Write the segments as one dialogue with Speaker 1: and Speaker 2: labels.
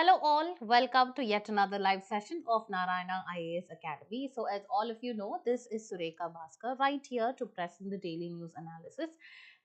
Speaker 1: Hello all, welcome to yet another live session of Narayana IAS Academy. So as all of you know, this is Sureka Bhaskar right here to present the daily news analysis.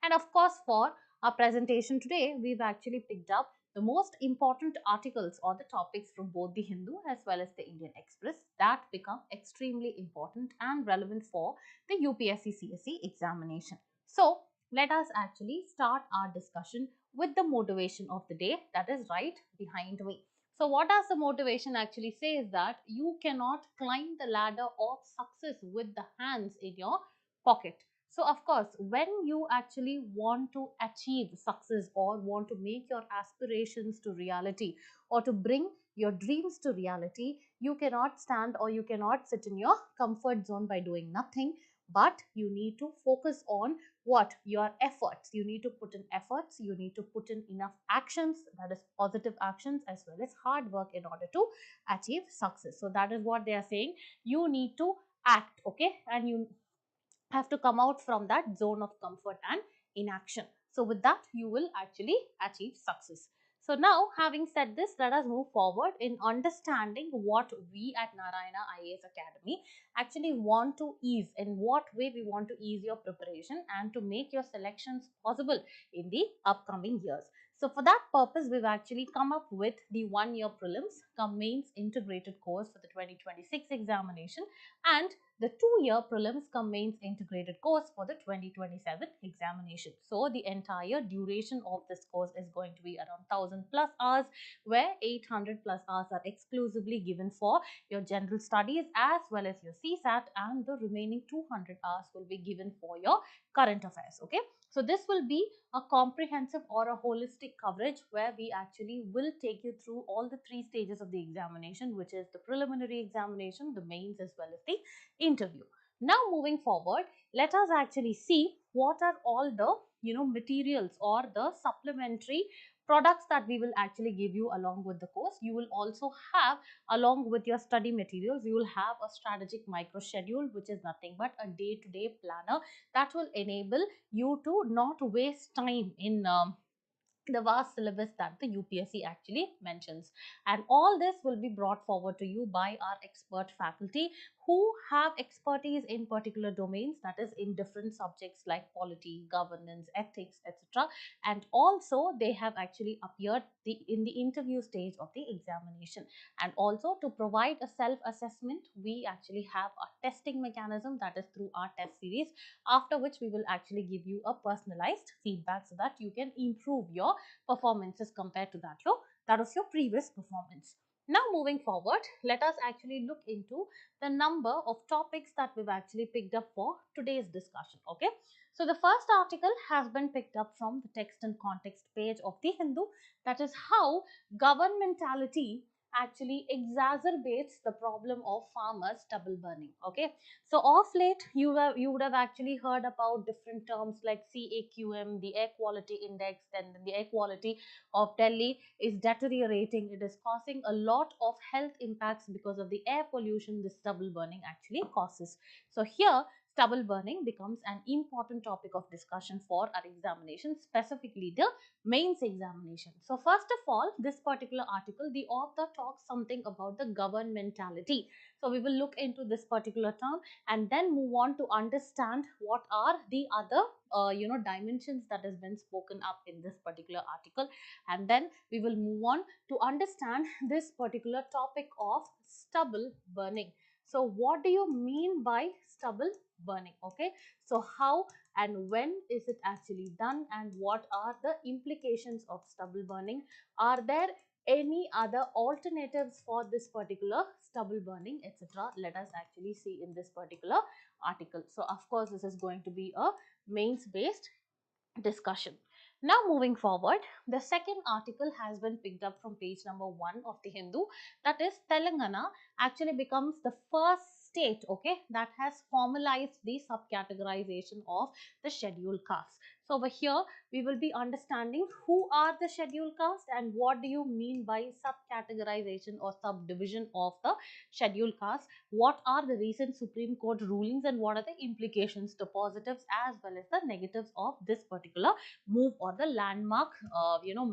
Speaker 1: And of course, for our presentation today, we've actually picked up the most important articles or the topics from both the Hindu as well as the Indian Express that become extremely important and relevant for the UPSC CSE examination. So let us actually start our discussion with the motivation of the day that is right behind me. So what does the motivation actually say is that you cannot climb the ladder of success with the hands in your pocket. So of course, when you actually want to achieve success or want to make your aspirations to reality or to bring your dreams to reality, you cannot stand or you cannot sit in your comfort zone by doing nothing, but you need to focus on what your efforts. You need to put in efforts, you need to put in enough actions, that is positive actions as well as hard work in order to achieve success. So that is what they are saying. You need to act, okay, and you have to come out from that zone of comfort and inaction. So with that, you will actually achieve success. So now, having said this, let us move forward in understanding what we at Narayana IAS Academy actually want to ease, in what way we want to ease your preparation and to make your selections possible in the upcoming years. So for that purpose, we've actually come up with the 1-year prelims cum mains integrated course for the 2026 examination and the 2-year prelims cum mains integrated course for the 2027 examination. So the entire duration of this course is going to be around 1000 plus hours, where 800 plus hours are exclusively given for your general studies as well as your CSAT, and the remaining 200 hours will be given for your current affairs. Okay, so this will be a comprehensive or a holistic coverage where we actually will take you through all the 3 stages of the examination, which is the preliminary examination, the mains as well as the interview. Now moving forward, let us actually see what are all the materials or the supplementary products that we will actually give you along with the course. You will also have, along with your study materials, you will have a strategic micro schedule, which is nothing but a day-to-day planner that will enable you to not waste time in the vast syllabus that the UPSC actually mentions. And all this will be brought forward to you by our expert faculty who have expertise in particular domains, that is in different subjects like polity, governance, ethics, etc. And also they have actually appeared in the interview stage of the examination. And also to provide a self-assessment, we actually have a testing mechanism, that is through our test series, after which we will actually give you a personalized feedback so that you can improve your performances compared to that of your previous performance. Now moving forward, let us actually look into the number of topics that we've actually picked up for today's discussion. Okay, so the first article has been picked up from the text and context page of the Hindu, that is how governmentality actually exacerbates the problem of farmers stubble burning. Okay, so of late you would have actually heard about different terms like CAQM, the air quality index, then the air quality of Delhi is deteriorating. It is causing a lot of health impacts because of the air pollution this stubble burning actually causes. So here stubble burning becomes an important topic of discussion for our examination, specifically the mains examination. So first of all, this particular article, the author talks something about the governmentality. So we will look into this particular term and then move on to understand what are the other dimensions that has been spoken up in this particular article, and then we will move on to understand this particular topic of stubble burning. So what do you mean by stubble burning? Okay, so how and when is it actually done, and what are the implications of stubble burning? Are there any other alternatives for this particular stubble burning, etc.? Let us actually see in this particular article. So of course this is going to be a mains based discussion. Now moving forward, the second article has been picked up from page number 1 of the Hindu, that is Telangana actually becomes the first state, okay, that has formalized the subcategorization of the scheduled caste. So over here we will be understanding who are the scheduled caste and what do you mean by subcategorization or subdivision of the scheduled caste. What are the recent Supreme Court rulings and what are the implications, the positives as well as the negatives of this particular move or the landmark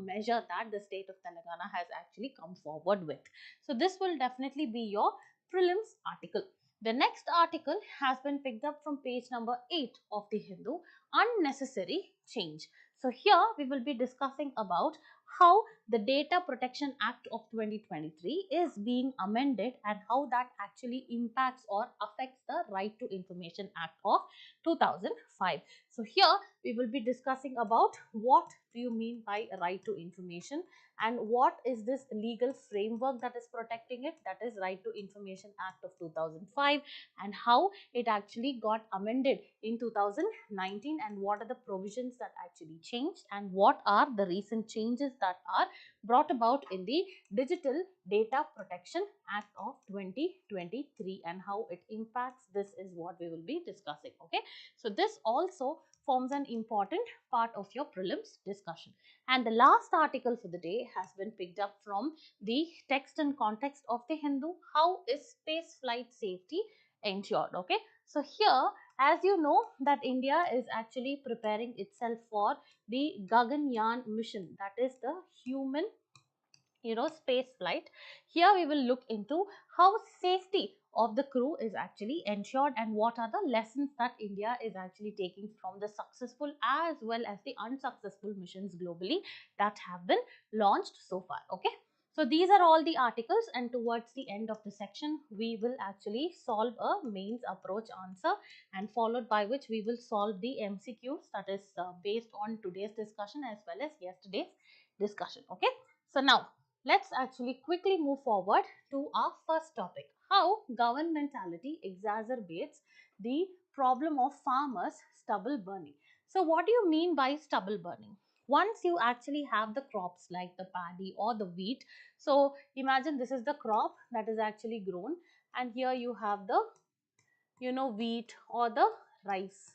Speaker 1: measure that the state of Telangana has actually come forward with. So this will definitely be your prelims article. The next article has been picked up from page number 8 of the Hindu, unnecessary change. So here we will be discussing about how the Data Protection Act of 2023 is being amended and how that actually impacts or affects the Right to Information Act of 2005. So here we will be discussing about what do you mean by right to information and what is this legal framework that is protecting it, that is Right to Information Act of 2005, and how it actually got amended in 2019 and what are the provisions that actually changed and what are the recent changes that are brought about in the Digital Data Protection Act of 2023 and how it impacts. This is what we will be discussing. Okay, so this also forms an important part of your prelims discussion. And the last article for the day has been picked up from the text and context of the Hindu. How is space flight safety ensured? Okay, so here, as you know, that India is actually preparing itself for the Gaganyaan mission, that is the human space flight. Here we will look into how safety of the crew is actually ensured and what are the lessons that India is actually taking from the successful as well as the unsuccessful missions globally that have been launched so far. Okay, so these are all the articles, and towards the end of the section we will actually solve a mains approach answer, and followed by which we will solve the MCQs, that is based on today's discussion as well as yesterday's discussion. Okay, so now let's actually quickly move forward to our first topic, how governmentality exacerbates the problem of farmers' stubble burning. So what do you mean by stubble burning? Once you actually have the crops like the paddy or the wheat, so imagine this is the crop that is actually grown and here you have the wheat or the rice.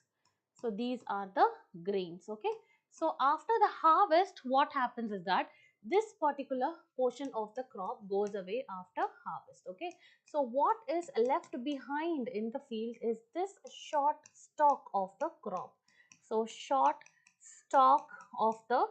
Speaker 1: So these are the grains. Okay, so after the harvest what happens is that this particular portion of the crop goes away after harvest. Okay, so what is left behind in the field is this short stalk of the crop. So short stalk of the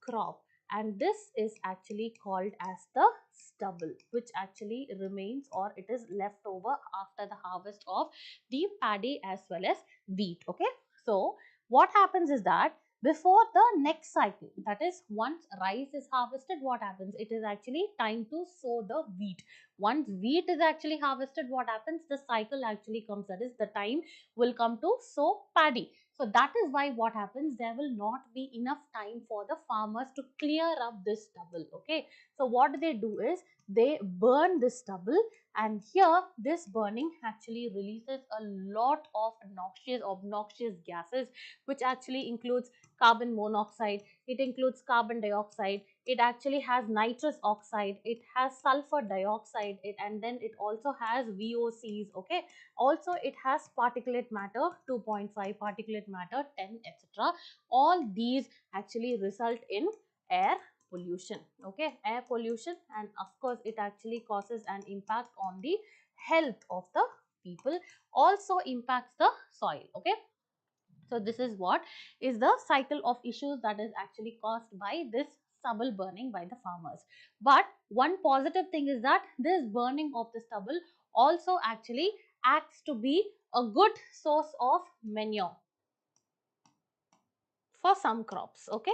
Speaker 1: crop, and this is actually called as the stubble, which actually remains or it is left over after the harvest of the paddy as well as wheat. Okay, so what happens is that before the next cycle, that is once rice is harvested, what happens? It is actually time to sow the wheat. Once wheat is actually harvested, what happens? The cycle actually comes, that is the time will come to sow paddy. So that is why what happens, there will not be enough time for the farmers to clear up this stubble. Okay, so what they do is they burn this stubble, and here this burning actually releases a lot of obnoxious gases, which actually includes carbon monoxide, it includes carbon dioxide, it actually has nitrous oxide, it has sulfur dioxide, and then it also has VOCs. Okay, also it has particulate matter 2.5, particulate matter 10, etc. All these actually result in air pollution. Okay, air pollution, and of course it actually causes an impact on the health of the people, also impacts the soil. Okay, so this is what is the cycle of issues that is actually caused by this stubble burning by the farmers. But one positive thing is that this burning of the stubble also actually acts to be a good source of manure for some crops. Okay,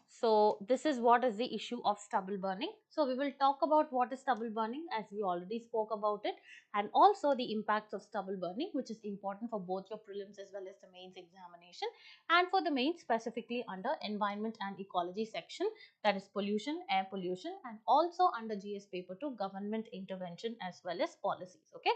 Speaker 1: so this is what is the issue of stubble burning. So we will talk about what is stubble burning, as we already spoke about it, and also the impacts of stubble burning, which is important for both your prelims as well as the mains examination, and for the mains specifically under environment and ecology section, that is pollution, air pollution, and also under GS paper 2 government intervention as well as policies. Okay,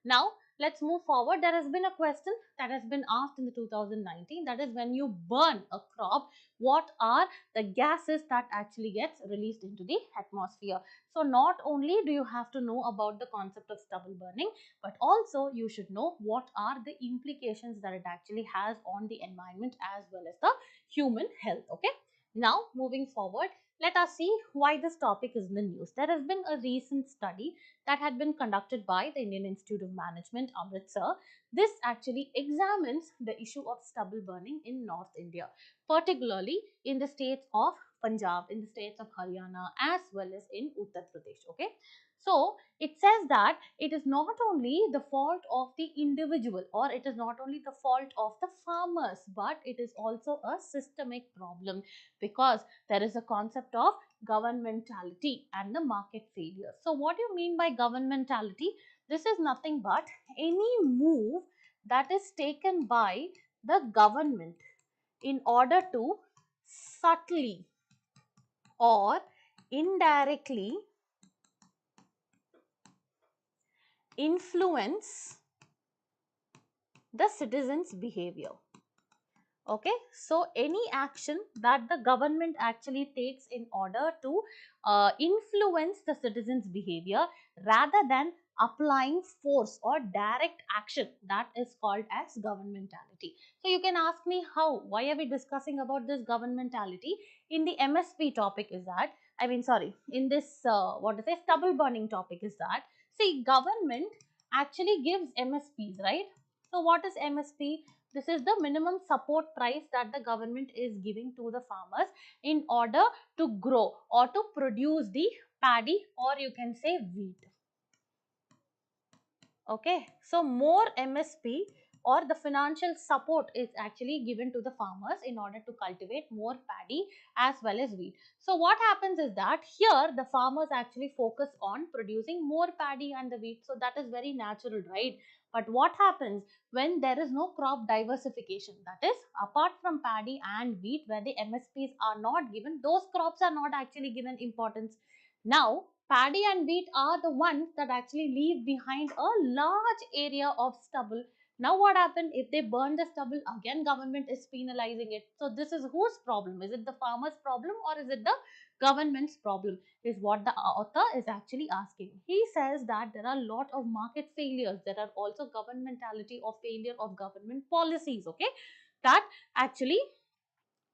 Speaker 1: now let's move forward. There has been a question that has been asked in the 2019, that is, when you burn a crop, what are the gases that actually gets released into the atmosphere? So not only do you have to know about the concept of stubble burning, but also you should know what are the implications that it actually has on the environment as well as the human health. Okay. Now moving forward, let us see why this topic is in the news. There has been a recent study that had been conducted by the Indian Institute of Management, Amritsar. This actually examines the issue of stubble burning in North India, particularly in the states of Punjab, in the states of Haryana, as well as in Uttar Pradesh. Okay. So it says that it is not only the fault of the individual, or it is not only the fault of the farmers, but it is also a systemic problem, because there is a concept of governmentality and the market failure. So what do you mean by governmentality? This is nothing but any move that is taken by the government in order to subtly or indirectly influence the citizens' behavior. Okay, so any action that the government actually takes in order to influence the citizens' behavior rather than applying force or direct action, that is called as governmentality. So you can ask me how, why are we discussing about this governmentality in the MSP topic? Is that, I mean, sorry, in this what to say, stubble burning topic, is that, see, government actually gives MSPs, right? So what is MSP? This is the minimum support price that the government is giving to the farmers in order to grow or to produce the paddy, or you can say wheat. Okay, so more MSP or the financial support is actually given to the farmers in order to cultivate more paddy as well as wheat. So what happens is that here the farmers actually focus on producing more paddy and the wheat. So that is very natural, right? But what happens when there is no crop diversification? That is, apart from paddy and wheat, where the MSPs are not given, those crops are not actually given importance. Now, paddy and wheat are the ones that actually leave behind a large area of stubble. Now what happened if they burn the stubble? Again, government is penalizing it. So this is whose problem? Is it the farmer's problem or is it the government's problem? Is what the author is actually asking. He says that there are a lot of market failures. There are also governmentality or failure of government policies. Okay, that actually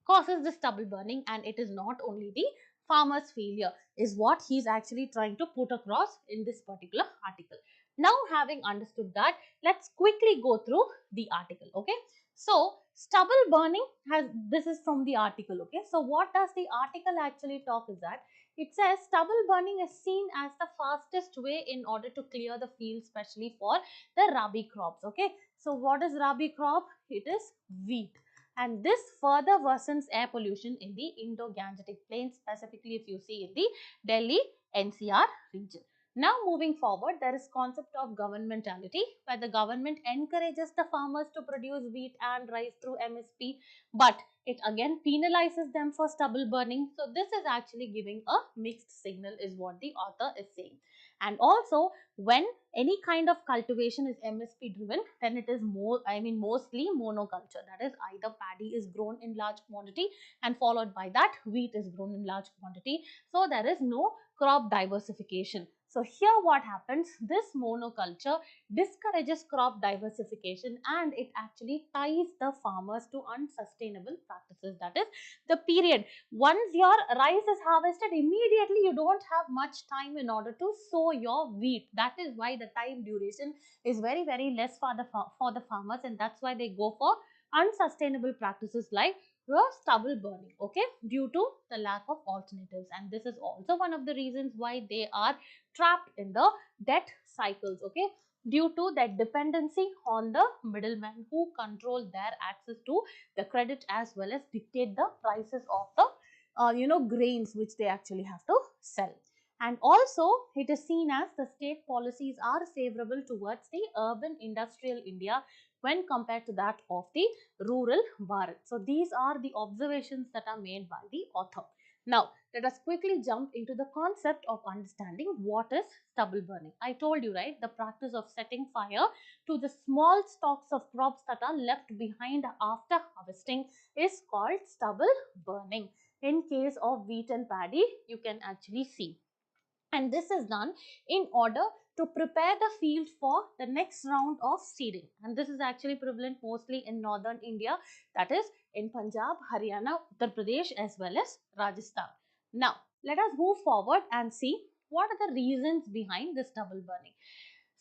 Speaker 1: causes the stubble burning, and it is not only the farmer's failure, is what he's actually trying to put across in this particular article. Now, having understood that, let's quickly go through the article. Okay, so stubble burning has, this is from the article. Okay, so what does the article actually talk is that it says stubble burning is seen as the fastest way in order to clear the field, especially for the rabi crops. Okay, so what is rabi crop? It is wheat, and this further worsens air pollution in the Indo-Gangetic Plains, specifically if you see in the Delhi NCR region. Now moving forward, there is concept of governmentality, where the government encourages the farmers to produce wheat and rice through MSP, but it again penalizes them for stubble burning. So this is actually giving a mixed signal, is what the author is saying. And also, when any kind of cultivation is MSP driven, then it is mostly monoculture. That is, either paddy is grown in large quantity and followed by that wheat is grown in large quantity. So there is no crop diversification. So here what happens, this monoculture discourages crop diversification and it actually ties the farmers to unsustainable practices. That is, the period once your rice is harvested, immediately you don't have much time in order to sow your wheat. That is why the time duration is very less for the farmers, and that's why they go for unsustainable practices like stubble burning, okay, due to the lack of alternatives. And this is also one of the reasons why they are trapped in the debt cycles, okay, due to that dependency on the middlemen who control their access to the credit as well as dictate the prices of the grains which they actually have to sell. And also it is seen as the state policies are favorable towards the urban industrial India when compared to that of the rural Bharat. So these are the observations that are made by the author. Now, let us quickly jump into the concept of understanding what is stubble burning. I told you, right, the practice of setting fire to the small stalks of crops that are left behind after harvesting is called stubble burning. In case of wheat and paddy, you can actually see, and this is done in order to prepare the field for the next round of seeding, and this is actually prevalent mostly in northern India, that is in Punjab, Haryana, Uttar Pradesh as well as Rajasthan. Now let us move forward and see what are the reasons behind this stubble burning.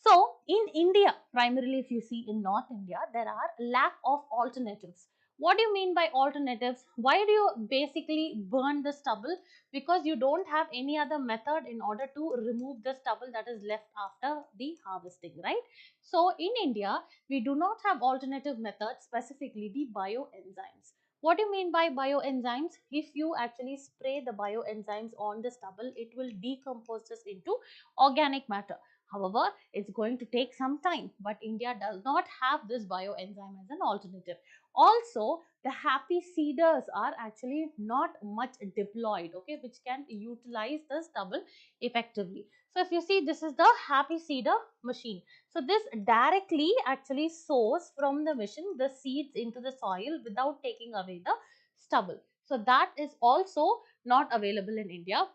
Speaker 1: So in India, primarily if you see in North India, there are lack of alternatives. What do you mean by alternatives? Why do you basically burn the stubble? Because you don't have any other method in order to remove the stubble that is left after the harvesting, right? So in India, we do not have alternative methods, specifically the bioenzymes. What do you mean by bioenzymes? If you actually spray the bioenzymes on the stubble, it will decompose this into organic matter. However, it's going to take some time, but India does not have this bioenzyme as an alternative. Also, the happy seeders are actually not much deployed, okay, which can utilize the stubble effectively. So if you see, this is the happy seeder machine. So this directly actually sows from the machine the seeds into the soil without taking away the stubble. So that is also not available in India.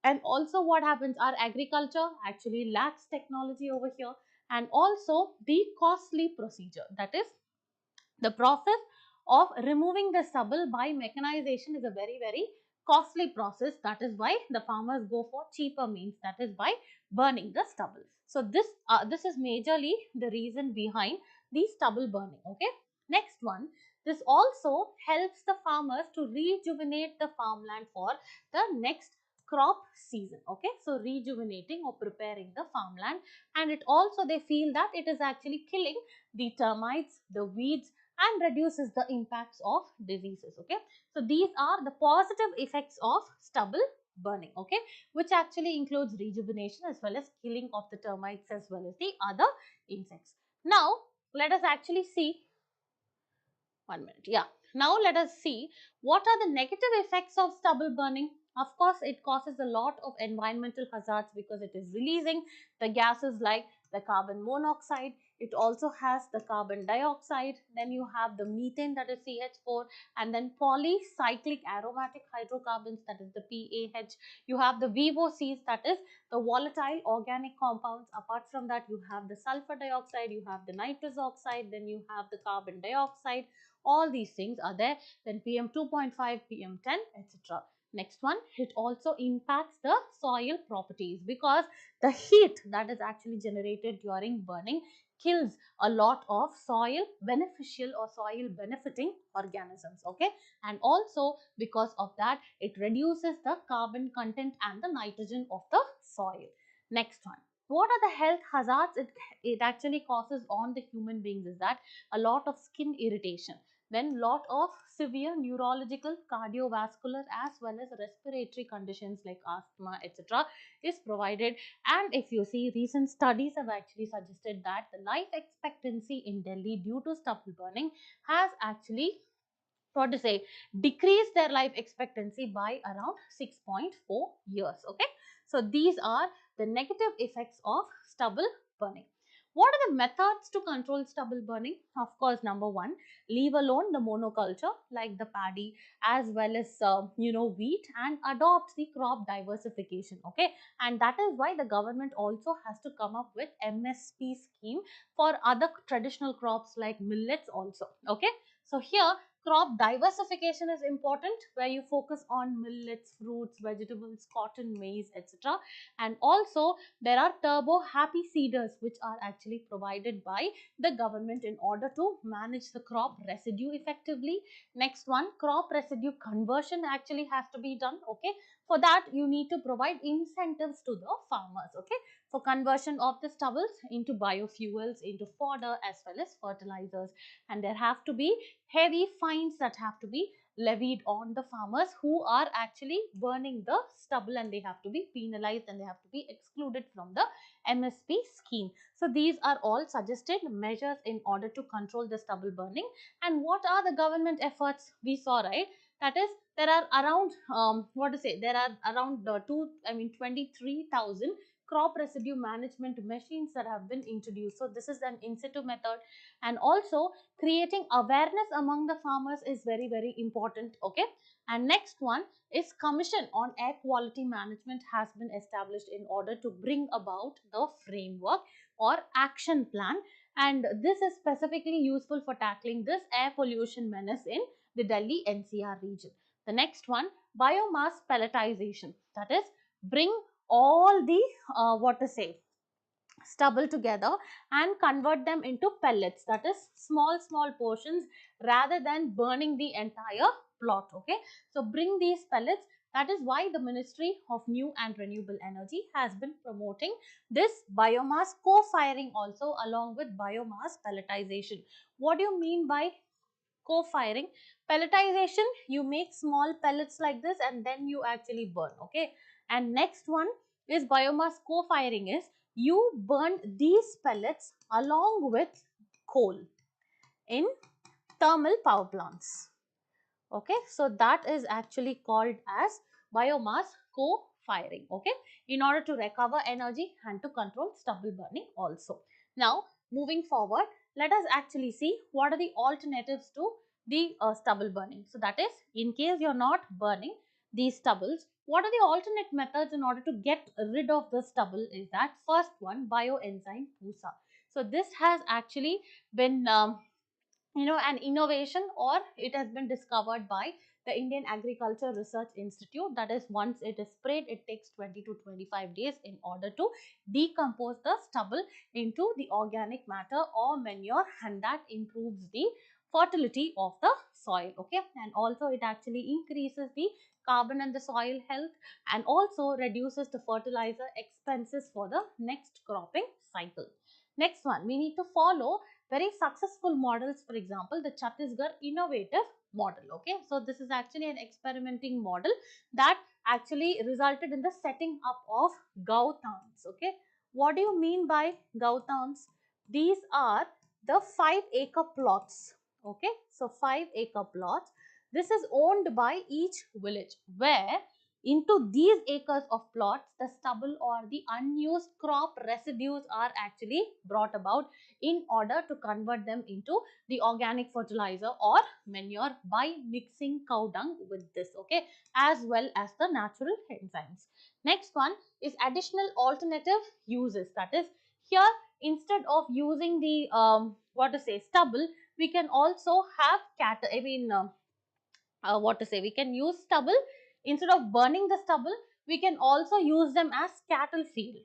Speaker 1: And also what happens, our agriculture actually lacks technology over here, and also the costly procedure, that is the process of removing the stubble by mechanization is a very costly process. That is why the farmers go for cheaper means, that is by burning the stubble. So this is majorly the reason behind the stubble burning. Okay, next one, this also helps the farmers to rejuvenate the farmland for the next crop season. Okay, so rejuvenating or preparing the farmland, and it also, they feel that it is actually killing the termites, the weeds, and reduces the impacts of diseases. Okay, so these are the positive effects of stubble burning, okay, which actually includes rejuvenation as well as killing of the termites as well as the other insects. Now let us actually see, 1 minute. Yeah. Now let us see what are the negative effects of stubble burning. Of course, it causes a lot of environmental hazards because it is releasing the gases like the carbon monoxide. It also has the carbon dioxide. Then you have the methane, that is CH4, and then polycyclic aromatic hydrocarbons, that is the PAH. You have the VOCs, that is the volatile organic compounds. Apart from that, you have the sulfur dioxide, you have the nitrous oxide, then you have the carbon dioxide. All these things are there. Then PM 2.5, PM 10, etc. Next one, it also impacts the soil properties because the heat that is actually generated during burning kills a lot of soil beneficial or soil benefiting organisms. Okay, and also because of that, it reduces the carbon content and the nitrogen of the soil. Next one, what are the health hazards it actually causes on the human beings is that a lot of skin irritation, then lot of severe neurological, cardiovascular as well as respiratory conditions like asthma, etc. is provided. And if you see, recent studies have actually suggested that the life expectancy in Delhi due to stubble burning has actually, what to say, decrease their life expectancy by around 6.4 years. Okay, so these are the negative effects of stubble burning. What are the methods to control stubble burning? Of course, number one, leave alone the monoculture like the paddy as well as wheat, and adopt the crop diversification. Okay, and that is why the government also has to come up with MSP scheme for other traditional crops like millets also. Okay, so here crop diversification is important, where you focus on millets, fruits, vegetables, cotton, maize, etc. And also there are turbo happy seeders which are actually provided by the government in order to manage the crop residue effectively. Next one, crop residue conversion actually has to be done. Okay, for that you need to provide incentives to the farmers, okay, for conversion of the stubbles into biofuels, into fodder as well as fertilizers. And there have to be heavy fines that have to be levied on the farmers who are actually burning the stubble, and they have to be penalized and they have to be excluded from the MSP scheme. So these are all suggested measures in order to control the stubble burning. And what are the government efforts? We saw, right, That is, there are around what to say, there are around 23,000 crop residue management machines that have been introduced. So this is an in situ method, and also creating awareness among the farmers is very, very important. Okay, and next one is commission on air quality management has been established in order to bring about the framework or action plan, and this is specifically useful for tackling this air pollution menace in the Delhi NCR region. The next one, biomass pelletization, that is, bring all the what to say, stubble together and convert them into pellets, that is small portions, rather than burning the entire plot. Okay, so bring these pellets. That is why the Ministry of New and Renewable Energy has been promoting this biomass co-firing also, along with biomass pelletization. What do you mean by co-firing? Pelletization, you make small pellets like this and then you actually burn. Okay, and next one is biomass co-firing, is you burn these pellets along with coal in thermal power plants. Okay, so that is actually called as biomass co-firing. Okay, in order to recover energy and to control stubble burning also. Now moving forward, let us actually see what are the alternatives to the stubble burning. So that is, in case you are not burning these stubbles, what are the alternate methods in order to get rid of the stubble? Is that first one, bioenzyme PUSA. So this has actually been an innovation, or it has been discovered by the Indian Agriculture Research Institute. That is, once it is sprayed, it takes 20 to 25 days in order to decompose the stubble into the organic matter or manure, and that improves the fertility of the soil. Okay, and also it actually increases the carbon and the soil health, and also reduces the fertilizer expenses for the next cropping cycle. Next one, we need to follow very successful models, for example, the Chhattisgarh innovative model. Okay, so this is actually an experimenting model that actually resulted in the setting up of Gautams. Okay, what do you mean by Gautams? These are the 5-acre plots. Okay, so 5-acre plots. This is owned by each village, where into these acres of plots, the stubble or the unused crop residues are actually brought about in order to convert them into the organic fertilizer or manure by mixing cow dung with this. Okay, as well as the natural enzymes. Next one is additional alternative uses. That is, here instead of using the what to say, stubble, we can also have what to say, we can use stubble. Instead of burning the stubble, we can also use them as cattle feed.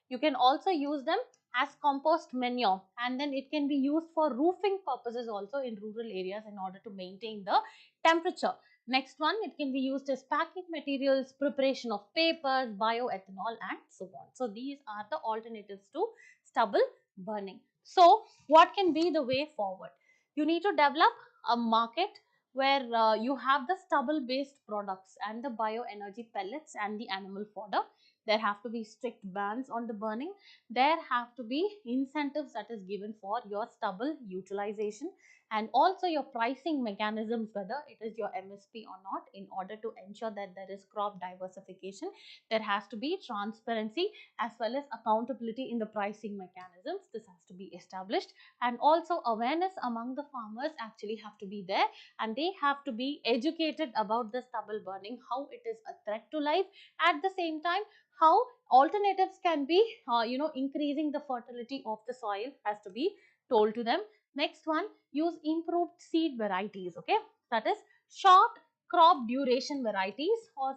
Speaker 1: You can also use them as compost manure, and then it can be used for roofing purposes also in rural areas in order to maintain the temperature. Next one, it can be used as packing materials, preparation of papers, bioethanol, and so on. So these are the alternatives to stubble burning. So what can be the way forward? You need to develop a market where you have the stubble based products and the bioenergy pellets and the animal fodder. There have to be strict bans on the burning. There have to be incentives that is given for your stubble utilization, and also your pricing mechanisms, whether it is your MSP or not, in order to ensure that there is crop diversification. There has to be transparency as well as accountability in the pricing mechanisms. This has to be established, and also awareness among the farmers actually have to be there, and they have to be educated about the stubble burning, how it is a threat to life, at the same time how alternatives can be increasing the fertility of the soil has to be told to them. Next one, use improved seed varieties. Okay, that is short crop duration varieties, or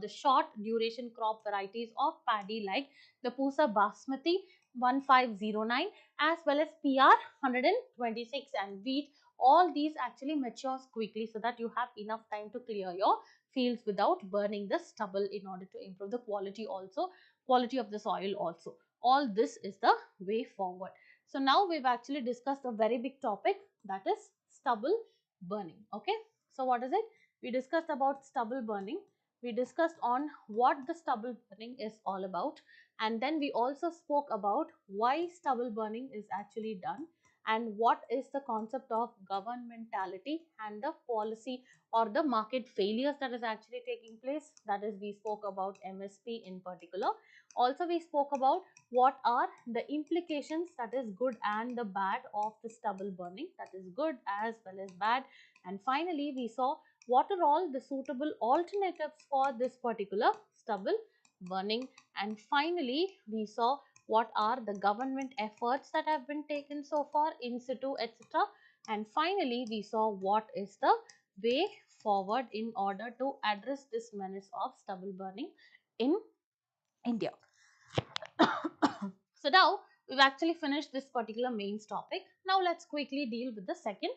Speaker 1: the short duration crop varieties of paddy, like the Pusa Basmati 1509 as well as PR 126, and wheat. All these actually matures quickly, so that you have enough time to clear your fields without burning the stubble, in order to improve the quality of the soil also. All this is the way forward. So now we've actually discussed a very big topic, that is stubble burning. Okay, so what is it? We discussed about stubble burning. We discussed on what the stubble burning is all about, and then we also spoke about why stubble burning is actually done, and what is the concept of governmentality and the policy or the market failures that is actually taking place. That is, we spoke about MSP in particular. Also, we spoke about what are the implications, that is good and the bad, of the stubble burning, that is good as well as bad. And finally, we saw what are all the suitable alternatives for this particular stubble burning. And finally, we saw what are the government efforts that have been taken so far, in situ, etc. And finally, we saw what is the way forward in order to address this menace of stubble burning in India. So now we've actually finished this particular mains topic. Now let's quickly deal with the second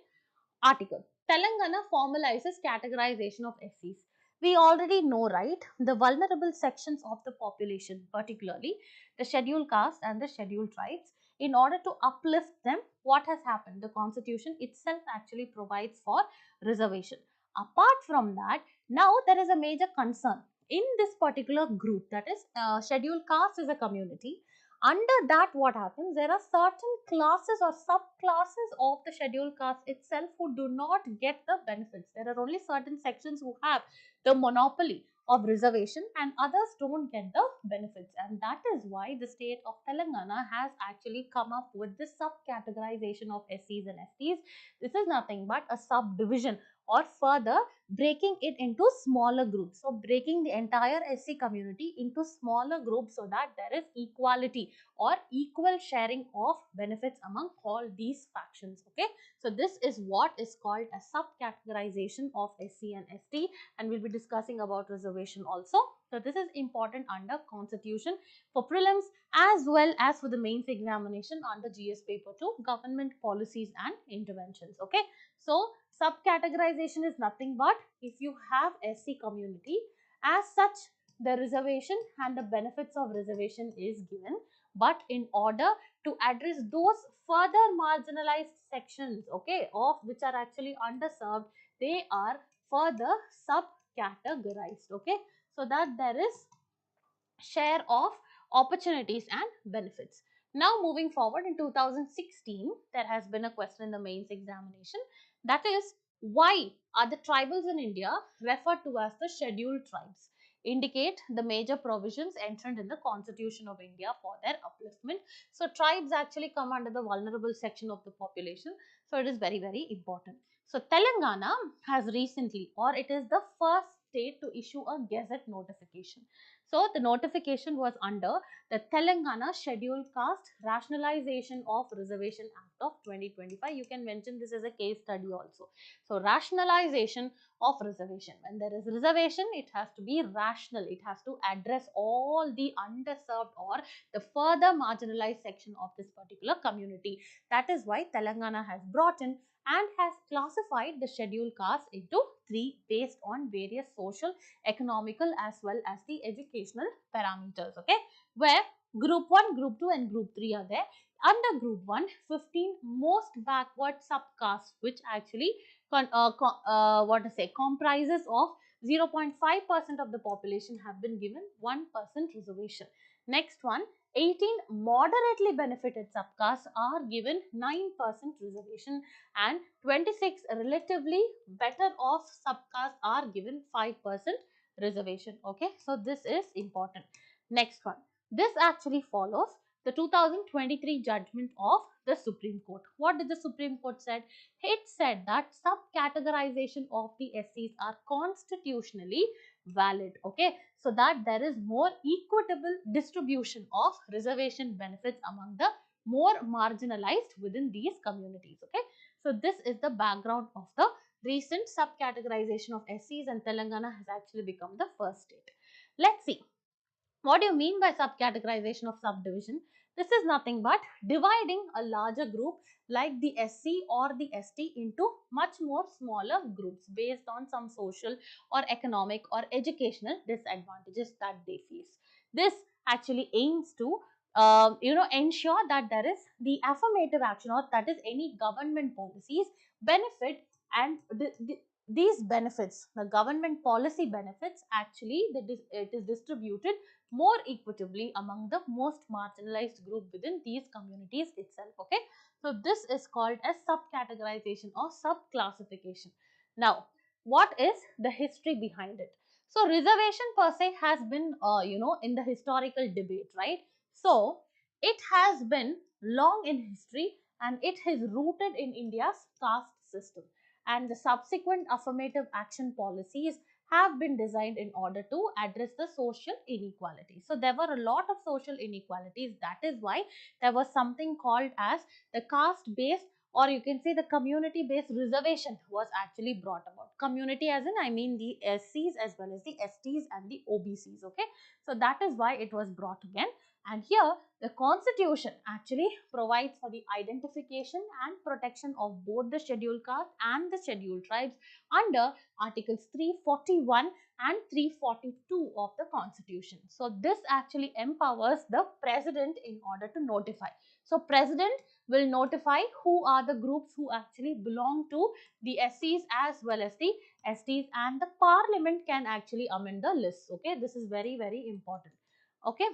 Speaker 1: article. Telangana formalizes categorization of SCs. We already know, right? The vulnerable sections of the population, particularly the scheduled caste and the scheduled tribes, in order to uplift them, what has happened? The constitution itself actually provides for reservation. Apart from that, now there is a major concern in this particular group, that is scheduled caste is a community. Under that, what happens? There are certain classes or subclasses of the scheduled caste itself who do not get the benefits. There are only certain sections who have the monopoly of reservation and others don't get the benefits, and that is why the state of Telangana has actually come up with this sub-categorization of SCs and STs. This is nothing but a subdivision, or further breaking it into smaller groups. So breaking the entire SC community into smaller groups so that there is equality or equal sharing of benefits among all these factions. Okay, so this is what is called a sub-categorization of SC and ST, and we'll be discussing about reservation also. So this is important under constitution for prelims as well as for the mains examination under GS paper 2, government policies and interventions. Okay, so sub-categorization is nothing but if you have SC community, as such the reservation and the benefits of reservation is given, but in order to address those further marginalized sections, okay, of which are actually underserved, they are further sub-categorized. Okay, so that there is share of opportunities and benefits. Now moving forward, in 2016 there has been a question in the mains examination, that is, why are the tribals in India referred to as the scheduled tribes? Indicate the major provisions enshrined in the Constitution of India for their upliftment. So tribes actually come under the vulnerable section of the population, so it is very important. So Telangana has recently, or it is the first state to issue a gazette notification. So the notification was under the Telangana Scheduled Caste Rationalization of Reservation Act of 2025. You can mention this as a case study also. So rationalization of reservation. When there is reservation, it has to be rational. It has to address all the underserved or the further marginalized section of this particular community. That is why Telangana has brought in and has classified the scheduled caste into three based on various social, economical as well as the educational parameters. Okay, where group 1, group 2 and group 3 are there. Under group 1, 15 most backward subcastes, which actually comprises of 0.5% of the population, have been given 1% reservation. Next one, 18 moderately benefited subcastes are given 9% reservation, and 26 relatively better off subcastes are given 5% reservation. Okay, so this is important. Next one, this actually follows the 2023 judgment of the Supreme Court. What did the Supreme Court said? It said that sub-categorization of the SCs are constitutionally valid. Okay, so that there is more equitable distribution of reservation benefits among the more marginalized within these communities. Okay, so this is the background of the recent sub-categorization of SCs, and Telangana has actually become the first state. Let's see. What do you mean by sub-categorization of subdivision? This is nothing but dividing a larger group like the SC or the ST into much more smaller groups based on some social or economic or educational disadvantages that they face. This actually aims to ensure that there is the affirmative action, or that is any government policies benefit, and these benefits, the government policy benefits, actually it is distributed more equitably among the most marginalized group within these communities itself. Okay, So this is called as sub-categorization or sub-classification. Now, what is the history behind it? So reservation per se has been, in the historical debate, right? So it has been long in history and it is rooted in India's caste system, and the subsequent affirmative action policies have been designed in order to address the social inequality. So there were a lot of social inequalities. That is why there was something called as the caste based, or you can say the community based reservation was actually brought about. Community as in, I mean the SCs as well as the STs and the OBCs. Okay, so that is why it was brought again. And here the constitution actually provides for the identification and protection of both the scheduled caste and the scheduled tribes under articles 341 and 342 of the constitution. So this actually empowers the president in order to notify. So president will notify who are the groups who actually belong to the SCs as well as the STs, and the parliament can actually amend the list. Okay, this is very, very important. Okay.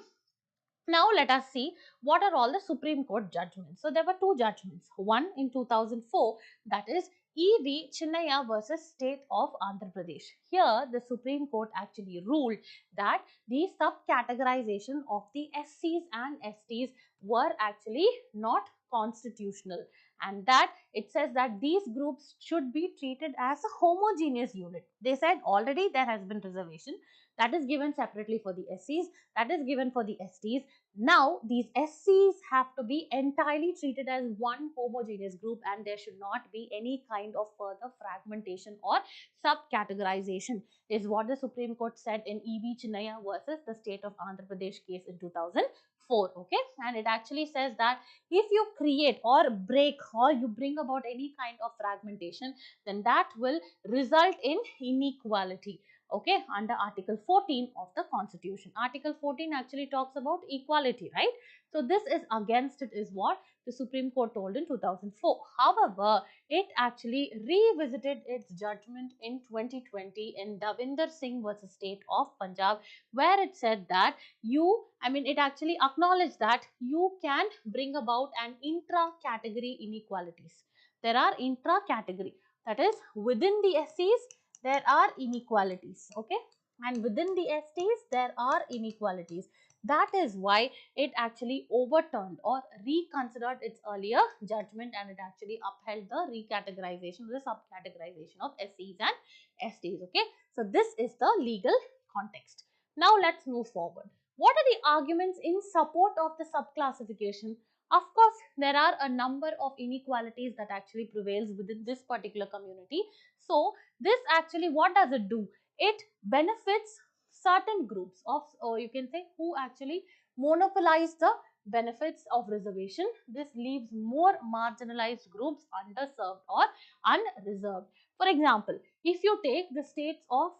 Speaker 1: Now let us see what are all the Supreme Court judgments. So there were two judgments. One in 2004, that is E.V. Chinnaya versus State of Andhra Pradesh. Here the Supreme Court actually ruled that the sub-categorization of the SCs and STs were actually not constitutional, and that it says that these groups should be treated as a homogeneous unit. They said already there has been reservation that is given separately for the SCs, that is given for the STs. Now these SCs have to be entirely treated as one homogeneous group, and there should not be any kind of further fragmentation or sub-categorization, is what the Supreme Court said in E.V. Chinnaya versus the State of Andhra Pradesh case in 2004. Okay, and it actually says that if you create or break or you bring about any kind of fragmentation, then that will result in inequality. Okay, under article 14 of the constitution. Article 14 actually talks about equality, right? So this is against it, is what the Supreme Court told in 2004. However, it actually revisited its judgment in 2020 in Davinder Singh versus State of Punjab, where it said that it actually acknowledged that you can bring about an intra-category inequalities. There are intra-category, that is within the SCs there are inequalities. Okay, and within the STs there are inequalities. That is why it actually overturned or reconsidered its earlier judgment, and it actually upheld the recategorization, the sub-categorization of SCs and STs. Okay, so this is the legal context. Now let's move forward. What are the arguments in support of the sub-classification? Of course, there are a number of inequalities that actually prevails within this particular community. So this actually, what does it do? It benefits certain groups of, or you can say, who actually monopolize the benefits of reservation. This leaves more marginalized groups underserved or unreserved. For example, if you take the state of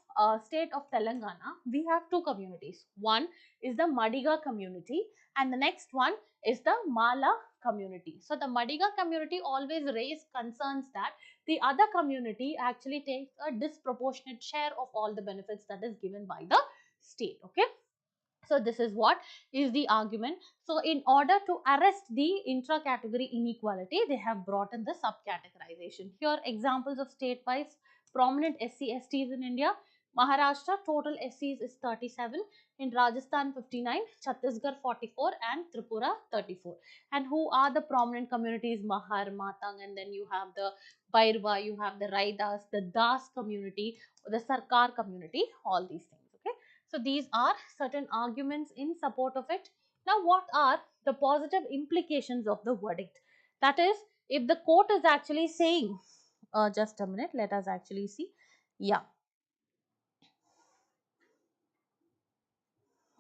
Speaker 1: Telangana, we have two communities. One is the Madiga community and the next one is the Mala community. So the Madiga community always raise concerns that the other community actually takes a disproportionate share of all the benefits that is given by the state. Okay, so this is what is the argument. So in order to arrest the intra-category inequality, they have brought in the sub-categorization. Here examples of state-wise prominent SC/STs in India. Maharashtra total SCs is 37, in Rajasthan 59, Chhattisgarh 44 and Tripura 34. And who are the prominent communities? Mahar, Matang, and then you have the Bairwa, you have the Raidas, the Das community, the Sarkar community, all these things. Okay, so these are certain arguments in support of it. Now what are the positive implications of the verdict? That is, if the court is actually saying, just a minute, let us actually see. Yeah.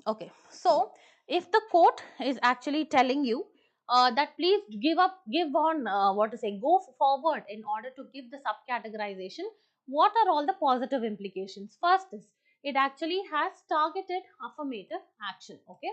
Speaker 1: Okay, so if the court is actually telling you that please give on what to say, go forward in order to give the sub-categorization, what are all the positive implications? First is, it actually has targeted affirmative action. Okay,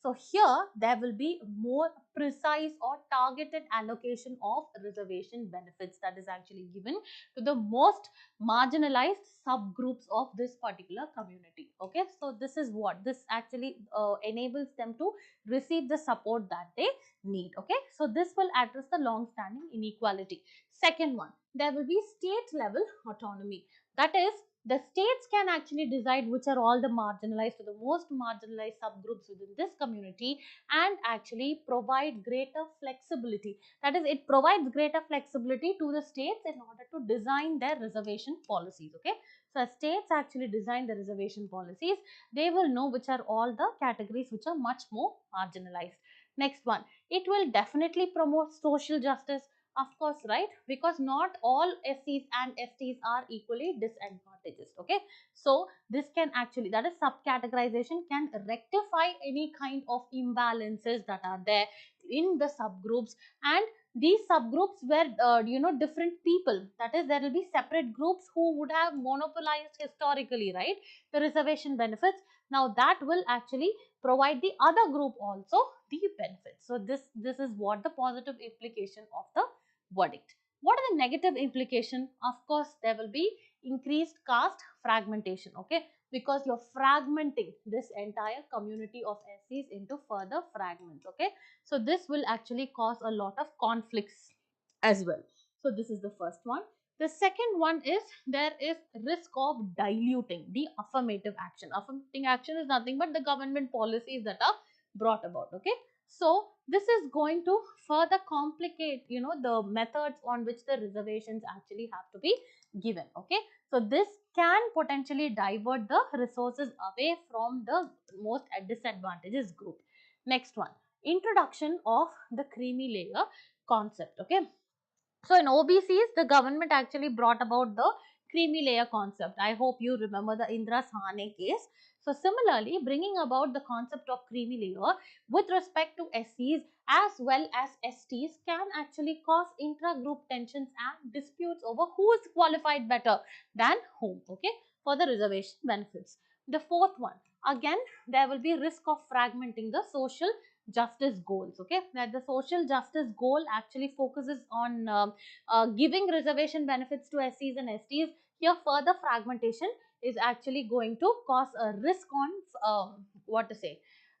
Speaker 1: So here there will be more precise or targeted allocation of reservation benefits that is actually given to the most marginalized subgroups of this particular community. Okay, so this is what this actually enables them to receive the support that they need. Okay, so this will address the long standing inequality. Second one, there will be state level autonomy. That is, the states can actually decide which are all the marginalized or the most marginalized subgroups within this community, and actually provide greater flexibility. That is, it provides greater flexibility to the states in order to design their reservation policies. Okay, so as states actually design the reservation policies, they will know which are all the categories which are much more marginalized. Next one, it will definitely promote social justice. Of course, right? Because not all SCs and STs are equally disadvantaged. Okay, so this can actually, that is sub-categorization, can rectify any kind of imbalances that are there in the subgroups. And these subgroups were different people, that is, there will be separate groups who would have monopolized historically, right, the reservation benefits. Now that will actually provide the other group also the benefits. So this is what the positive implication of the verdict. What are the negative implication? Of course, there will be increased caste fragmentation. Okay, because you're fragmenting this entire community of SCs into further fragments. Okay, so this will actually cause a lot of conflicts as well. So this is the first one. The second one is there is risk of diluting the affirmative action. Affirmative action is nothing but the government policies that are brought about. Okay, so this is going to further complicate the methods on which the reservations actually have to be given. Okay, so this can potentially divert the resources away from the most disadvantaged group. Next one, introduction of the creamy layer concept. Okay, so in OBCs, the government actually brought about the creamy layer concept. I hope you remember the Indra Sahane case. So similarly, bringing about the concept of creamy layer with respect to SCs as well as STs can actually cause intra-group tensions and disputes over who is qualified better than whom, okay, for the reservation benefits. The fourth one, again, there will be risk of fragmenting the social justice goals. Okay, that the social justice goal actually focuses on giving reservation benefits to SCs and STs. Here further fragmentation is actually going to cause a risk on what to say,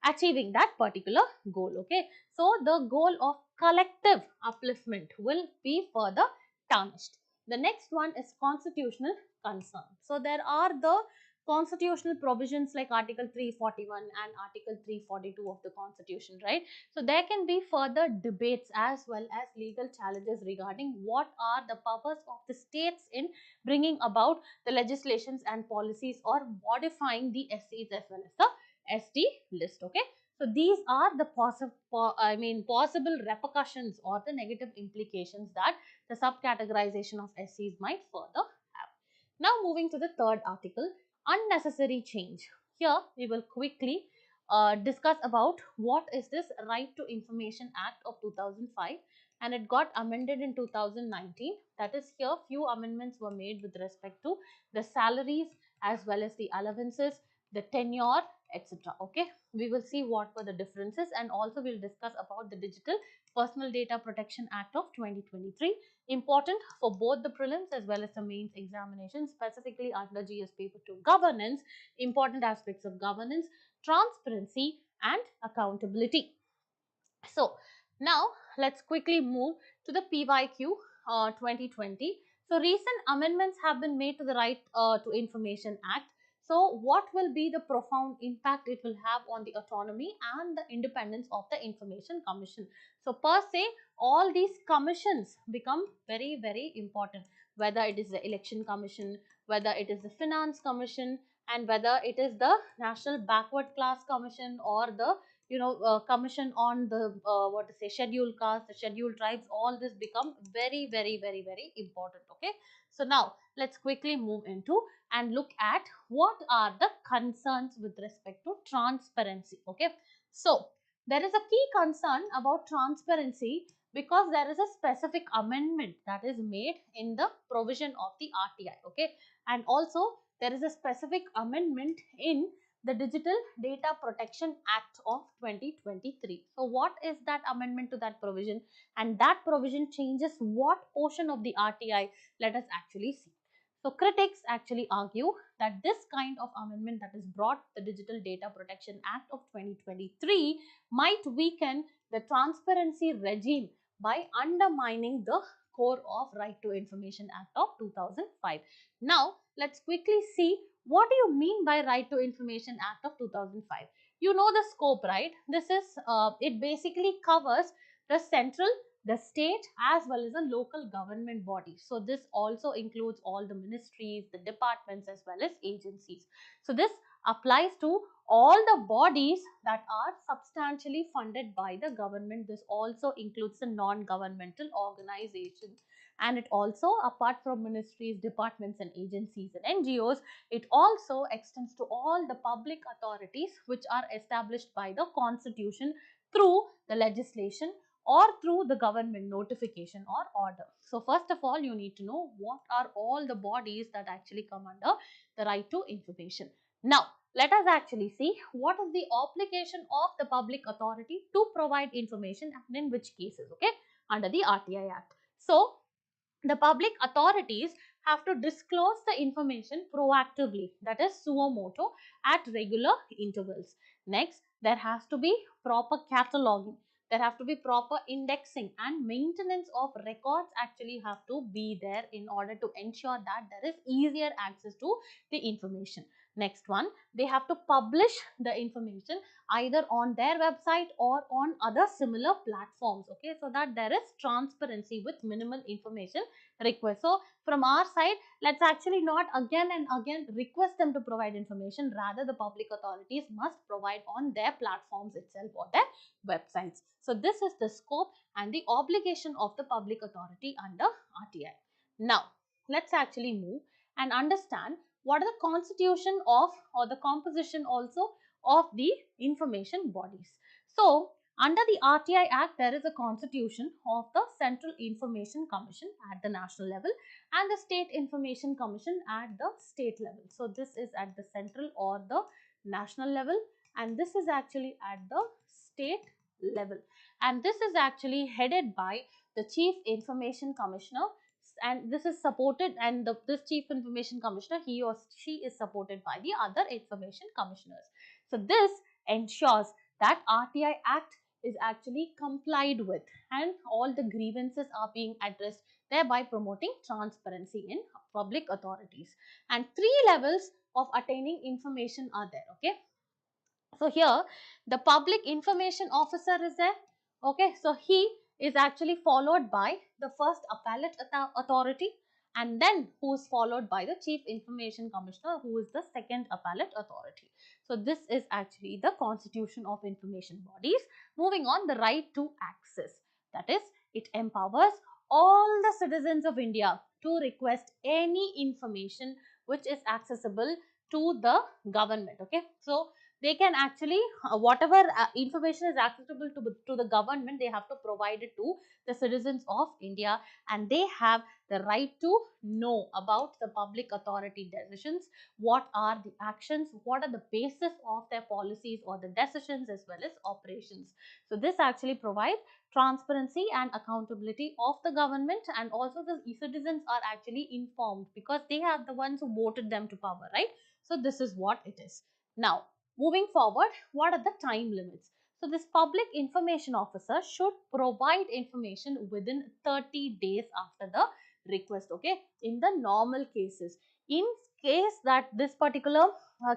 Speaker 1: achieving that particular goal. Okay, so the goal of collective upliftment will be further tarnished. The next one is constitutional concern. So there are the constitutional provisions like Article 341 and Article 342 of the Constitution, right? So there can be further debates as well as legal challenges regarding what are the powers of the states in bringing about the legislations and policies or modifying the SCs as well as the ST list. Okay, so these are the possible repercussions or the negative implications that the sub-categorization of SCs might further have. Now moving to the third article, unnecessary change. Here we will quickly discuss about what is this Right to Information Act of 2005, and it got amended in 2019. That is, here few amendments were made with respect to the salaries as well as the allowances, the tenure, etc. Okay, we will see what were the differences, and also we'll discuss about the Digital Personal Data Protection Act of 2023, important for both the prelims as well as the mains examination, specifically under GS paper 2 governance, important aspects of governance, transparency and accountability. So now let's quickly move to the PYQ 2020. So recent amendments have been made to the Right to Information Act. So what will be the profound impact it will have on the autonomy and the independence of the Information Commission? So per se, all these commissions become very, very important, whether it is the Election Commission, whether it is the Finance Commission, and whether it is the National Backward Class Commission or the commission on the what to say, scheduled caste, the scheduled tribes. All this become very, very, very, very important. Okay, so now let's quickly move into and look at what are the concerns with respect to transparency. Okay, so there is a key concern about transparency because there is a specific amendment that is made in the provision of the RTI. Okay, and also there is a specific amendment in the Digital Data Protection Act of 2023. So what is that amendment to that provision? And that provision changes what portion of the RTI? Let us actually see. So critics actually argue that this kind of amendment that is brought, the Digital Data Protection Act of 2023, might weaken the transparency regime by undermining the core of Right to Information Act of 2005. Now, let's quickly see what do you mean by Right to Information Act of 2005. You know the scope, right? This is, it basically covers the central, the state as well as the local government bodies. So this also includes all the ministries, the departments as well as agencies. So this applies to all the bodies that are substantially funded by the government. This also includes the non-governmental organizations, and it also, apart from ministries, departments and agencies and NGOs, it also extends to all the public authorities which are established by the constitution through the legislation or through the government notification or order. So first of all, you need to know what are all the bodies that actually come under the right to information. Now, let us actually see what is the obligation of the public authority to provide information and in which cases, okay, under the RTI Act. So, the public authorities have to disclose the information proactively, that is suo motu, at regular intervals. Next, there has to be proper cataloging, there have to be proper indexing, and maintenance of records actually have to be there in order to ensure that there is easier access to the information. Next one, they have to publish the information either on their website or on other similar platforms, okay, so that there is transparency with minimal information request. So from our side, let's actually not again and again request them to provide information. Rather, the public authorities must provide on their platforms itself or their websites. So this is the scope and the obligation of the public authority under RTI. Now, let's actually move and understand what are the constitution of or the composition also of the information bodies. So, under the RTI Act, there is a constitution of the Central Information Commission at the national level and the State Information Commission at the state level. So, this is at the central or the national level, and this is actually at the state level. And this is actually headed by the Chief Information Commissioner, and this is supported, and this Chief Information Commissioner, he or she is supported by the other information commissioners. So, this ensures that RTI Act is actually complied with and all the grievances are being addressed, thereby promoting transparency in public authorities. And 3 levels of attaining information are there, okay. So here the public information officer is there, okay. So he is actually followed by the first appellate authority, and then who is followed by the Chief Information Commissioner, who is the second appellate authority. So this is actually the constitution of information bodies. Moving on, the right to access, that is, it empowers all the citizens of India to request any information which is accessible to the government, okay. So they can actually, whatever information is accessible to the government, they have to provide it to the citizens of India, and they have the right to know about the public authority decisions, what are the actions, what are the basis of their policies or the decisions as well as operations. So this actually provides transparency and accountability of the government, and also the citizens are actually informed because they are the ones who voted them to power, right? So this is what it is. Now, moving forward, what are the time limits? So this public information officer should provide information within 30 days after the request, okay, in the normal cases. In case that this particular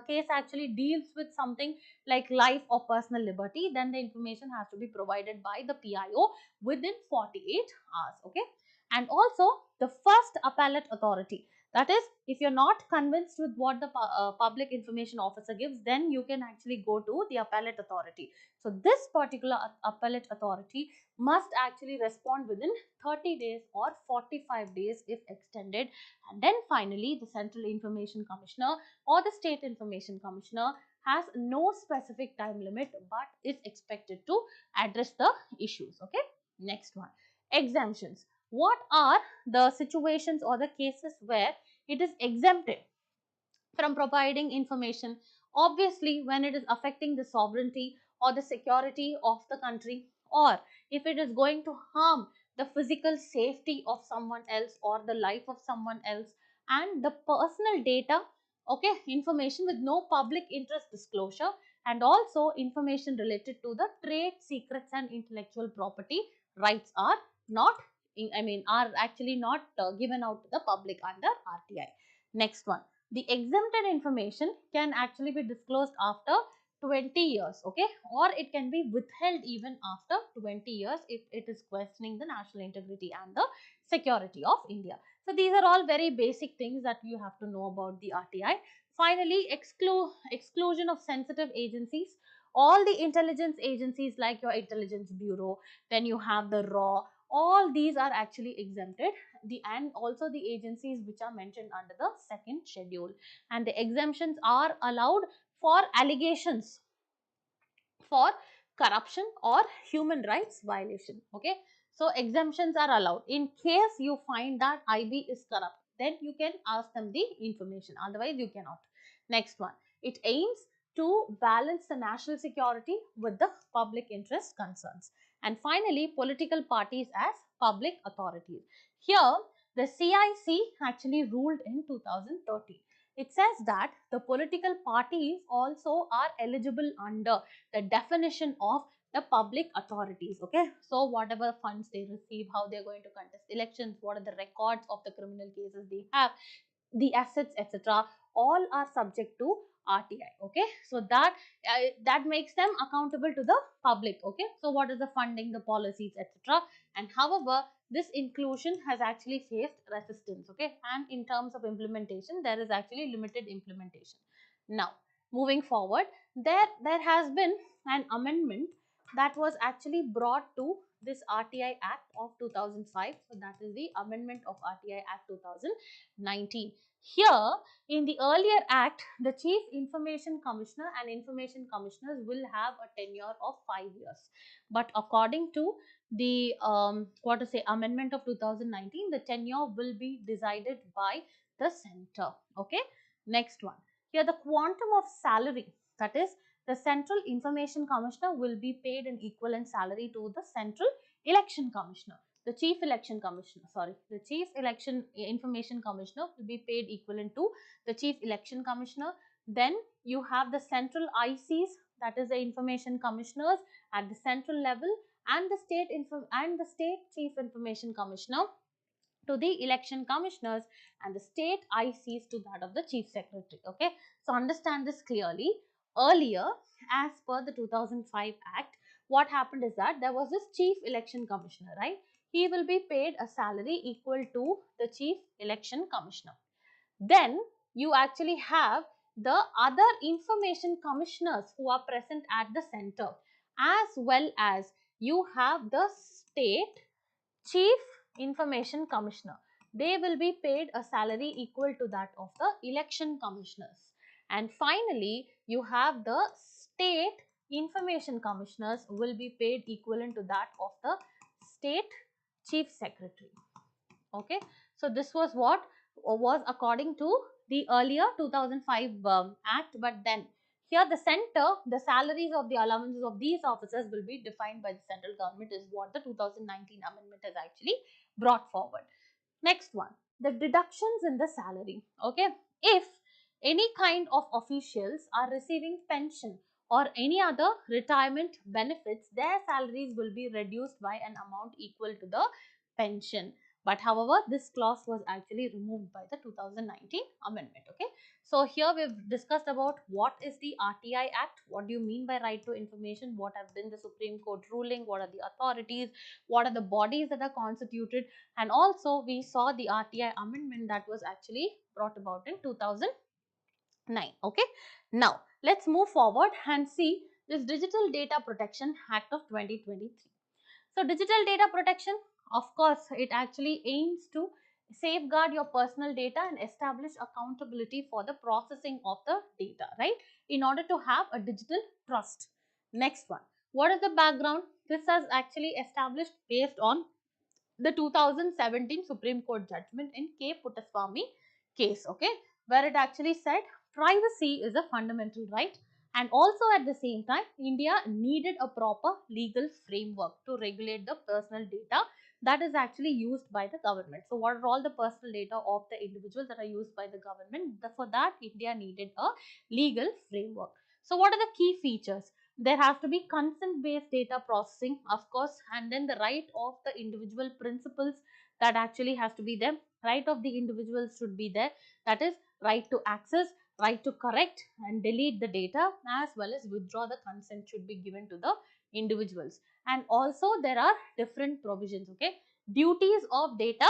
Speaker 1: case actually deals with something like life or personal liberty, then the information has to be provided by the PIO within 48 hours, okay. And also the first appellate authority, that is, if you're not convinced with what the public information officer gives, then you can actually go to the appellate authority. So this particular appellate authority must actually respond within 30 days or 45 days if extended. And then finally, the Central Information Commissioner or the State Information Commissioner has no specific time limit but is expected to address the issues, okay. Next one, exemptions. What are the situations or the cases where it is exempted from providing information Obviously, when it is affecting the sovereignty or the security of the country, or if it is going to harm the physical safety of someone else or the life of someone else, and the personal data, okay, information with no public interest disclosure, and also information related to the trade secrets and intellectual property rights are not are actually not given out to the public under RTI. Next one, the exempted information can actually be disclosed after 20 years, okay, or it can be withheld even after 20 years if it is questioning the national integrity and the security of India. So these are all very basic things that you have to know about the RTI. Finally, exclusion of sensitive agencies. All the intelligence agencies like your intelligence bureau, then you have the raw, all these are actually exempted, and also the agencies which are mentioned under the second schedule, and the exemptions are allowed for allegations for corruption or human rights violation, okay. So exemptions are allowed in case you find that IB is corrupt, then you can ask them the information, otherwise you cannot. Next one, it aims to balance the national security with the public interest concerns. And finally, political parties as public authorities. Here the CIC actually ruled in 2013. It says that the political parties also are eligible under the definition of the public authorities, okay. So whatever funds they receive, how they're going to contest elections, what are the records of the criminal cases they have, the assets, etc., all are subject to RTI, okay. So that makes them accountable to the public, okay. So what is the funding, the policies, etc. And however, this inclusion has actually faced resistance, okay, and in terms of implementation there is actually limited implementation. Now moving forward, there has been an amendment that was actually brought to this RTI Act of 2005. So that is the amendment of RTI Act 2019. Here, in the earlier act, the Chief Information Commissioner and Information Commissioners will have a tenure of 5 years. But according to the what to say amendment of 2019, the tenure will be decided by the center. Okay. Next one. Here, the quantum of salary, that is, the Central Information Commissioner will be paid an equivalent salary to the Central Election Commissioner. The Chief Election Commissioner, sorry, the Chief Election Information Commissioner will be paid equivalent to the Chief Election Commissioner. Then you have the Central ICs, that is the Information Commissioners at the central level, and the State Chief Information Commissioner to the election commissioners, and the state ICs to that of the chief secretary. Okay, so understand this clearly. Earlier, as per the 2005 Act, what happened is that there was this chief election commissioner, right? He will be paid a salary equal to the chief election commissioner. Then you actually have the other information commissioners who are present at the center, as well as you have the state Chief Information Commissioner. They will be paid a salary equal to that of the election commissioners. And finally, you have the State Information Commissioners will be paid equivalent to that of the State Chief Secretary. Okay. So this was what was according to the earlier 2005 Act, but then here the center, the salaries of the allowances of these officers will be defined by the central government is what the 2019 amendment has actually brought forward. Next one, the deductions in the salary. Okay, if any kind of officials are receiving pension or any other retirement benefits, their salaries will be reduced by an amount equal to the pension. But however, this clause was actually removed by the 2019 amendment. Okay, so here we've discussed about what is the RTI Act, what do you mean by right to information, what have been the Supreme Court ruling, what are the authorities, what are the bodies that are constituted, and also we saw the RTI amendment that was actually brought about in 2009. Okay, now let's move forward and see this Digital Data Protection Act of 2023. So digital data protection, of course, it actually aims to safeguard your personal data and establish accountability for the processing of the data, right? In order to have a digital trust. Next one, what is the background? This has actually established based on the 2017 Supreme Court judgment in K. Puttaswamy case. Okay, where it actually said privacy is a fundamental right, and also at the same time India needed a proper legal framework to regulate the personal data that is actually used by the government. So what are all the personal data of the individuals that are used by the government? For that India needed a legal framework. So what are the key features? There has to be consent based data processing, of course, and then the right of the individual principles that actually has to be there. Right of the individuals should be there, that is right to access, right to correct and delete the data, as well as withdraw the consent should be given to the individuals. And also there are different provisions, okay. Duties of data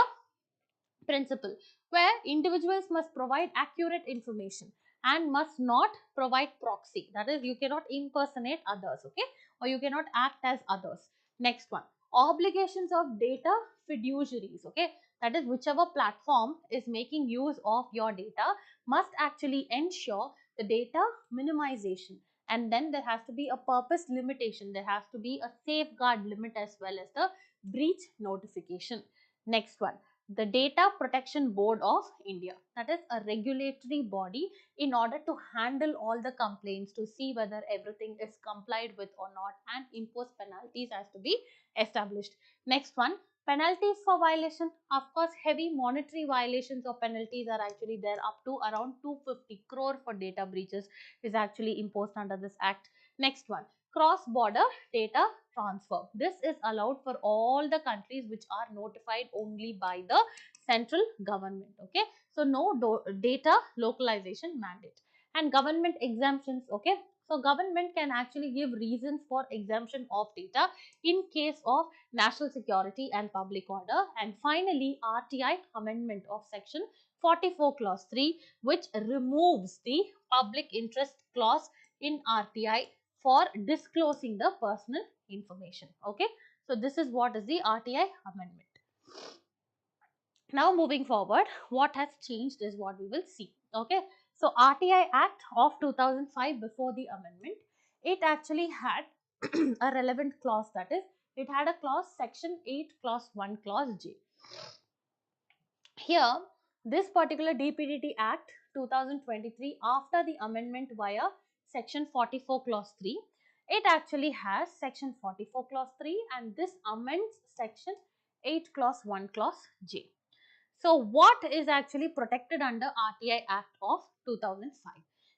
Speaker 1: principle, where individuals must provide accurate information and must not provide proxy, that is you cannot impersonate others, okay, or you cannot act as others. Next one, obligations of data fiduciaries, okay, that is whichever platform is making use of your data must actually ensure the data minimization, and then there has to be a purpose limitation, there has to be a safeguard limit as well as the breach notification. Next one, the Data Protection Board of India, that is a regulatory body in order to handle all the complaints, to see whether everything is complied with or not, and impose penalties has to be established. Next one, penalties for violation. Of course, heavy monetary violations or penalties are actually there, up to around 250 crore for data breaches is actually imposed under this act. Next one, cross border data transfer. This is allowed for all the countries which are notified only by the central government, okay. So no data localization mandate. And government exemptions, okay. So government can actually give reasons for exemption of data in case of national security and public order. And finally, RTI amendment of section 44 clause 3, which removes the public interest clause in RTI for disclosing the personal information, okay. So this is what is the RTI amendment. Now moving forward, what has changed is what we will see, okay. So RTI Act of 2005, before the amendment, it actually had a relevant clause, that is it had a clause section 8 clause 1 clause J. Here, this particular DPDT Act 2023, after the amendment via section 44 clause 3, it actually has section 44 clause 3, and this amends section 8 clause 1 clause J. So what is actually protected under RTI Act of 2005?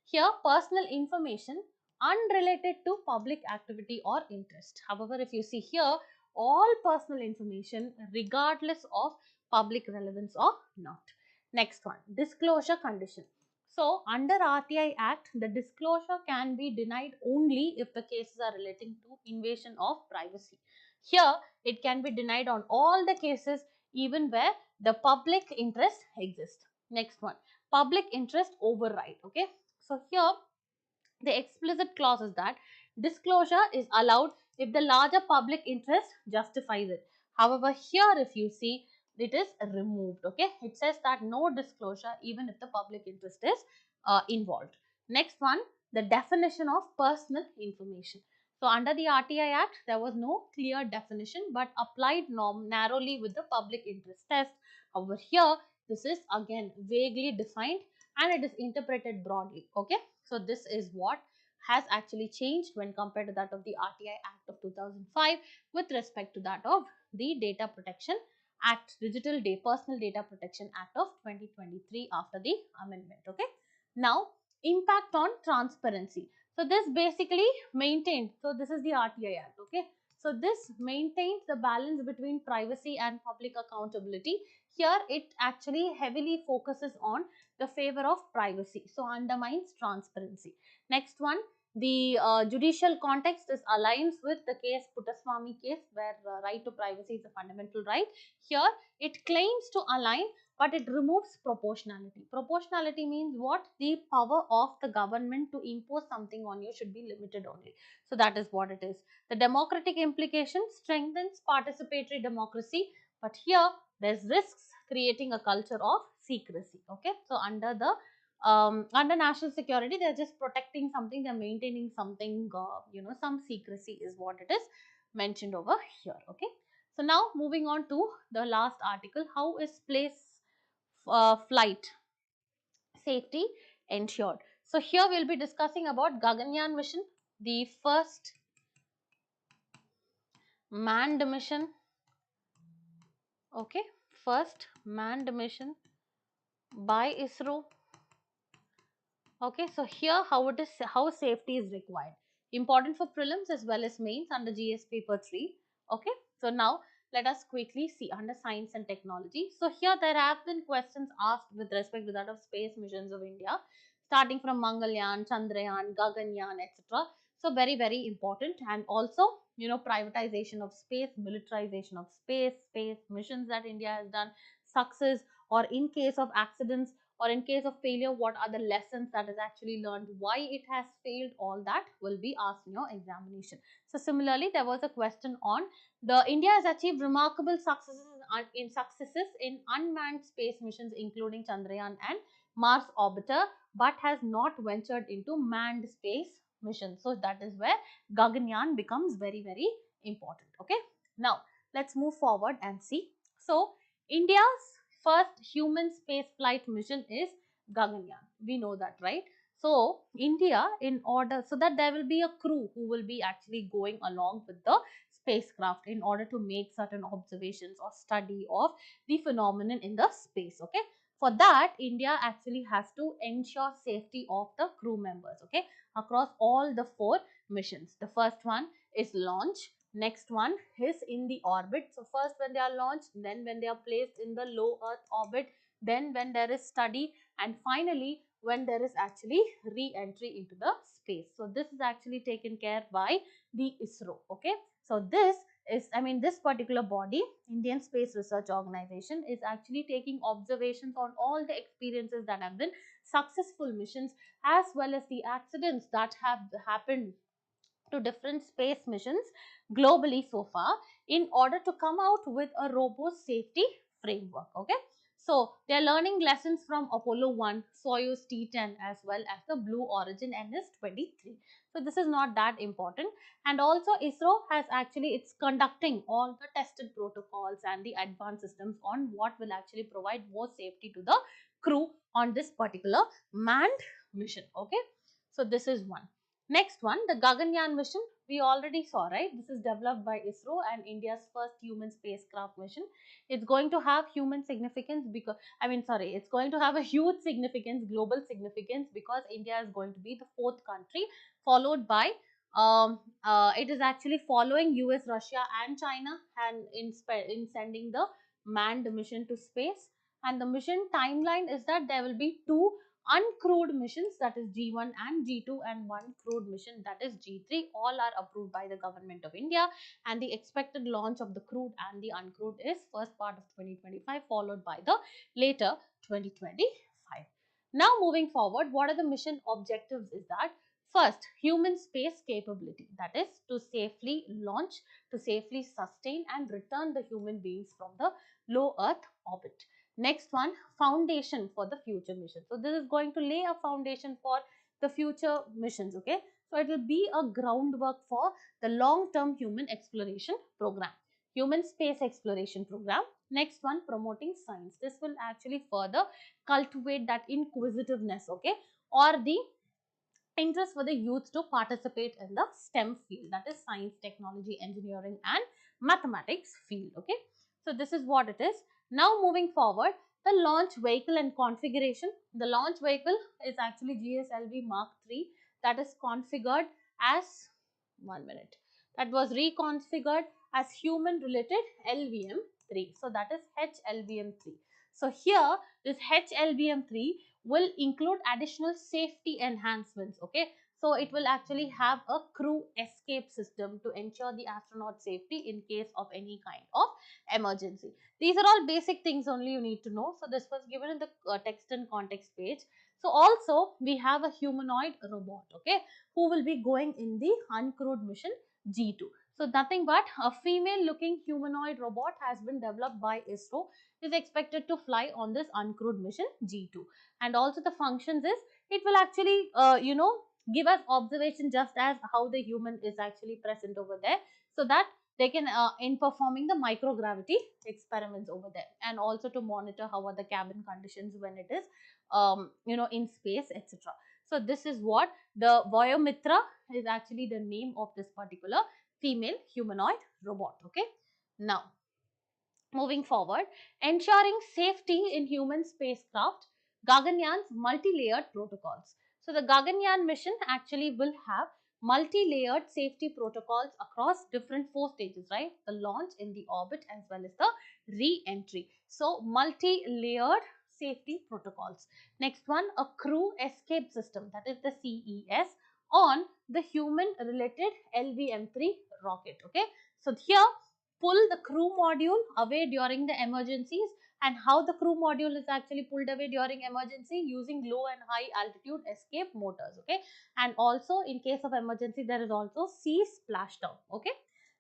Speaker 1: Here, personal information unrelated to public activity or interest. However, if you see here, all personal information regardless of public relevance or not. Next one, disclosure condition. So under RTI Act, the disclosure can be denied only if the cases are relating to invasion of privacy. Here, it can be denied on all the cases even where the public interest exists. Next one, public interest override, okay. So here, the explicit clause is that disclosure is allowed if the larger public interest justifies it. However, here if you see, it is removed, okay. It says that no disclosure even if the public interest is involved. Next one, the definition of personal information. So under the RTI Act, there was no clear definition but applied narrowly with the public interest test. However, here this is again vaguely defined and it is interpreted broadly, okay. So this is what has actually changed when compared to that of the RTI Act of 2005 with respect to that of the Data Protection Act, Digital Personal Data Protection Act of 2023 after the amendment, okay. Now, impact on transparency. So this basically maintained, so this is the RTI Act, okay. So this maintains the balance between privacy and public accountability. Here it actually heavily focuses on the favor of privacy, so undermines transparency. Next one, the judicial context is aligns with the case Puttaswamy case, where right to privacy is a fundamental right. Here it claims to align, but it removes proportionality. Proportionality means what? The power of the government to impose something on you should be limited only. So that is what it is. The democratic implication strengthens participatory democracy, but here there's risks creating a culture of secrecy, okay. So under national security, they're just protecting something, they're maintaining something, some secrecy is what it is mentioned over here, okay. So now moving on to the last article, how is place flight safety ensured. So here we'll be discussing about Gaganyaan mission, the first manned mission. Okay, first manned mission by ISRO. Okay, so here how it is, how safety is required. Important for prelims as well as mains under GS paper 3. Okay, so now let us quickly see under science and technology. So here there have been questions asked with respect to that of space missions of India, starting from Mangalyaan, Chandrayaan, Gaganyaan, etc. So very important. And also, you know, privatization of space, militarization of space missions that India has done, success, or in case of accidents or in case of failure, what are the lessons that is actually learned, why it has failed, all that will be asked in your examination. So similarly, there was a question on the India has achieved remarkable successes in unmanned space missions including Chandrayaan and Mars orbiter, but has not ventured into manned space missions. So that is where Gaganyaan becomes very important. Okay, now let's move forward and see. So India's first human space flight mission is Gaganyaan. We know that, right? So India, in order, so that there will be a crew who will be actually going along with the spacecraft in order to make certain observations or study of the phenomenon in the space. Okay, for that India actually has to ensure safety of the crew members, okay, across all the 4 missions. The first one is launch. Next one is in the orbit. So first when they are launched, then when they are placed in the low earth orbit, then when there is study, and finally when there is actually re-entry into the space. So this is actually taken care by the ISRO. Okay, so this is, I mean, this particular body, Indian Space Research Organization, is actually taking observations on all the experiences that have been successful missions as well as the accidents that have happened to different space missions globally so far, in order to come out with a robust safety framework. Okay, so they are learning lessons from Apollo 1, Soyuz T10 as well as the Blue Origin NS-23. So this is not that important. And also ISRO has actually, it's conducting all the tested protocols and the advanced systems on what will actually provide more safety to the crew on this particular manned mission. Okay, so this is one. Next one, the Gaganyaan mission, we already saw, right? This is developed by ISRO and India's first human spacecraft mission. It's going to have human significance because, it's going to have a huge significance, global significance, because India is going to be the 4th country, followed by, it is actually following US, Russia and China, and in sending the manned mission to space. And the mission timeline is that there will be 2 uncrewed missions, that is G1 and G2, and 1 crewed mission, that is G3. All are approved by the government of India, and the expected launch of the crewed and the uncrewed is first part of 2025, followed by the later 2025. Now moving forward, what are the mission objectives is that first, human space capability, that is to safely launch, to safely sustain and return the human beings from the low earth orbit. Next one, foundation for the future mission. So this is going to lay a foundation for the future missions. Okay, so it will be a groundwork for the long-term human exploration program, human space exploration program. Next one, promoting science. This will actually further cultivate that inquisitiveness, okay, or the interest for the youth to participate in the STEM field, that is science, technology, engineering and mathematics field. Okay, so this is what it is. Now moving forward, the launch vehicle and configuration. The launch vehicle is actually GSLV Mark III, that is configured as, 1 minute, that was reconfigured as human related LVM3. So that is HLVM3. So here this HLVM3 will include additional safety enhancements. Okay, so it will actually have a crew escape system to ensure the astronaut safety in case of any kind of emergency. These are all basic things only you need to know. So this was given in the text and context page. So also we have a humanoid robot, okay, who will be going in the uncrewed mission G2. So nothing but a female looking humanoid robot has been developed by ISRO, is expected to fly on this uncrewed mission G2. And also the functions is, it will actually give us observation just as how the human is actually present over there, so that they can in performing the microgravity experiments over there, and also to monitor how are the cabin conditions when it is in space, etc. So this is what the Voyomitra is actually the name of this particular female humanoid robot. Okay, now moving forward, ensuring safety in human spacecraft, Gaganyan's multi-layered protocols. So the Gaganyaan mission actually will have multi-layered safety protocols across different 4 stages, right? The launch, in the orbit, as well as the re-entry. So multi-layered safety protocols. Next one, a crew escape system, that is the CES, on the human related LVM-3 rocket. Okay, so here pull the crew module away during the emergencies, and how the crew module is actually pulled away during emergency, using low and high altitude escape motors. Okay, and also in case of emergency there is also sea splashdown. Okay,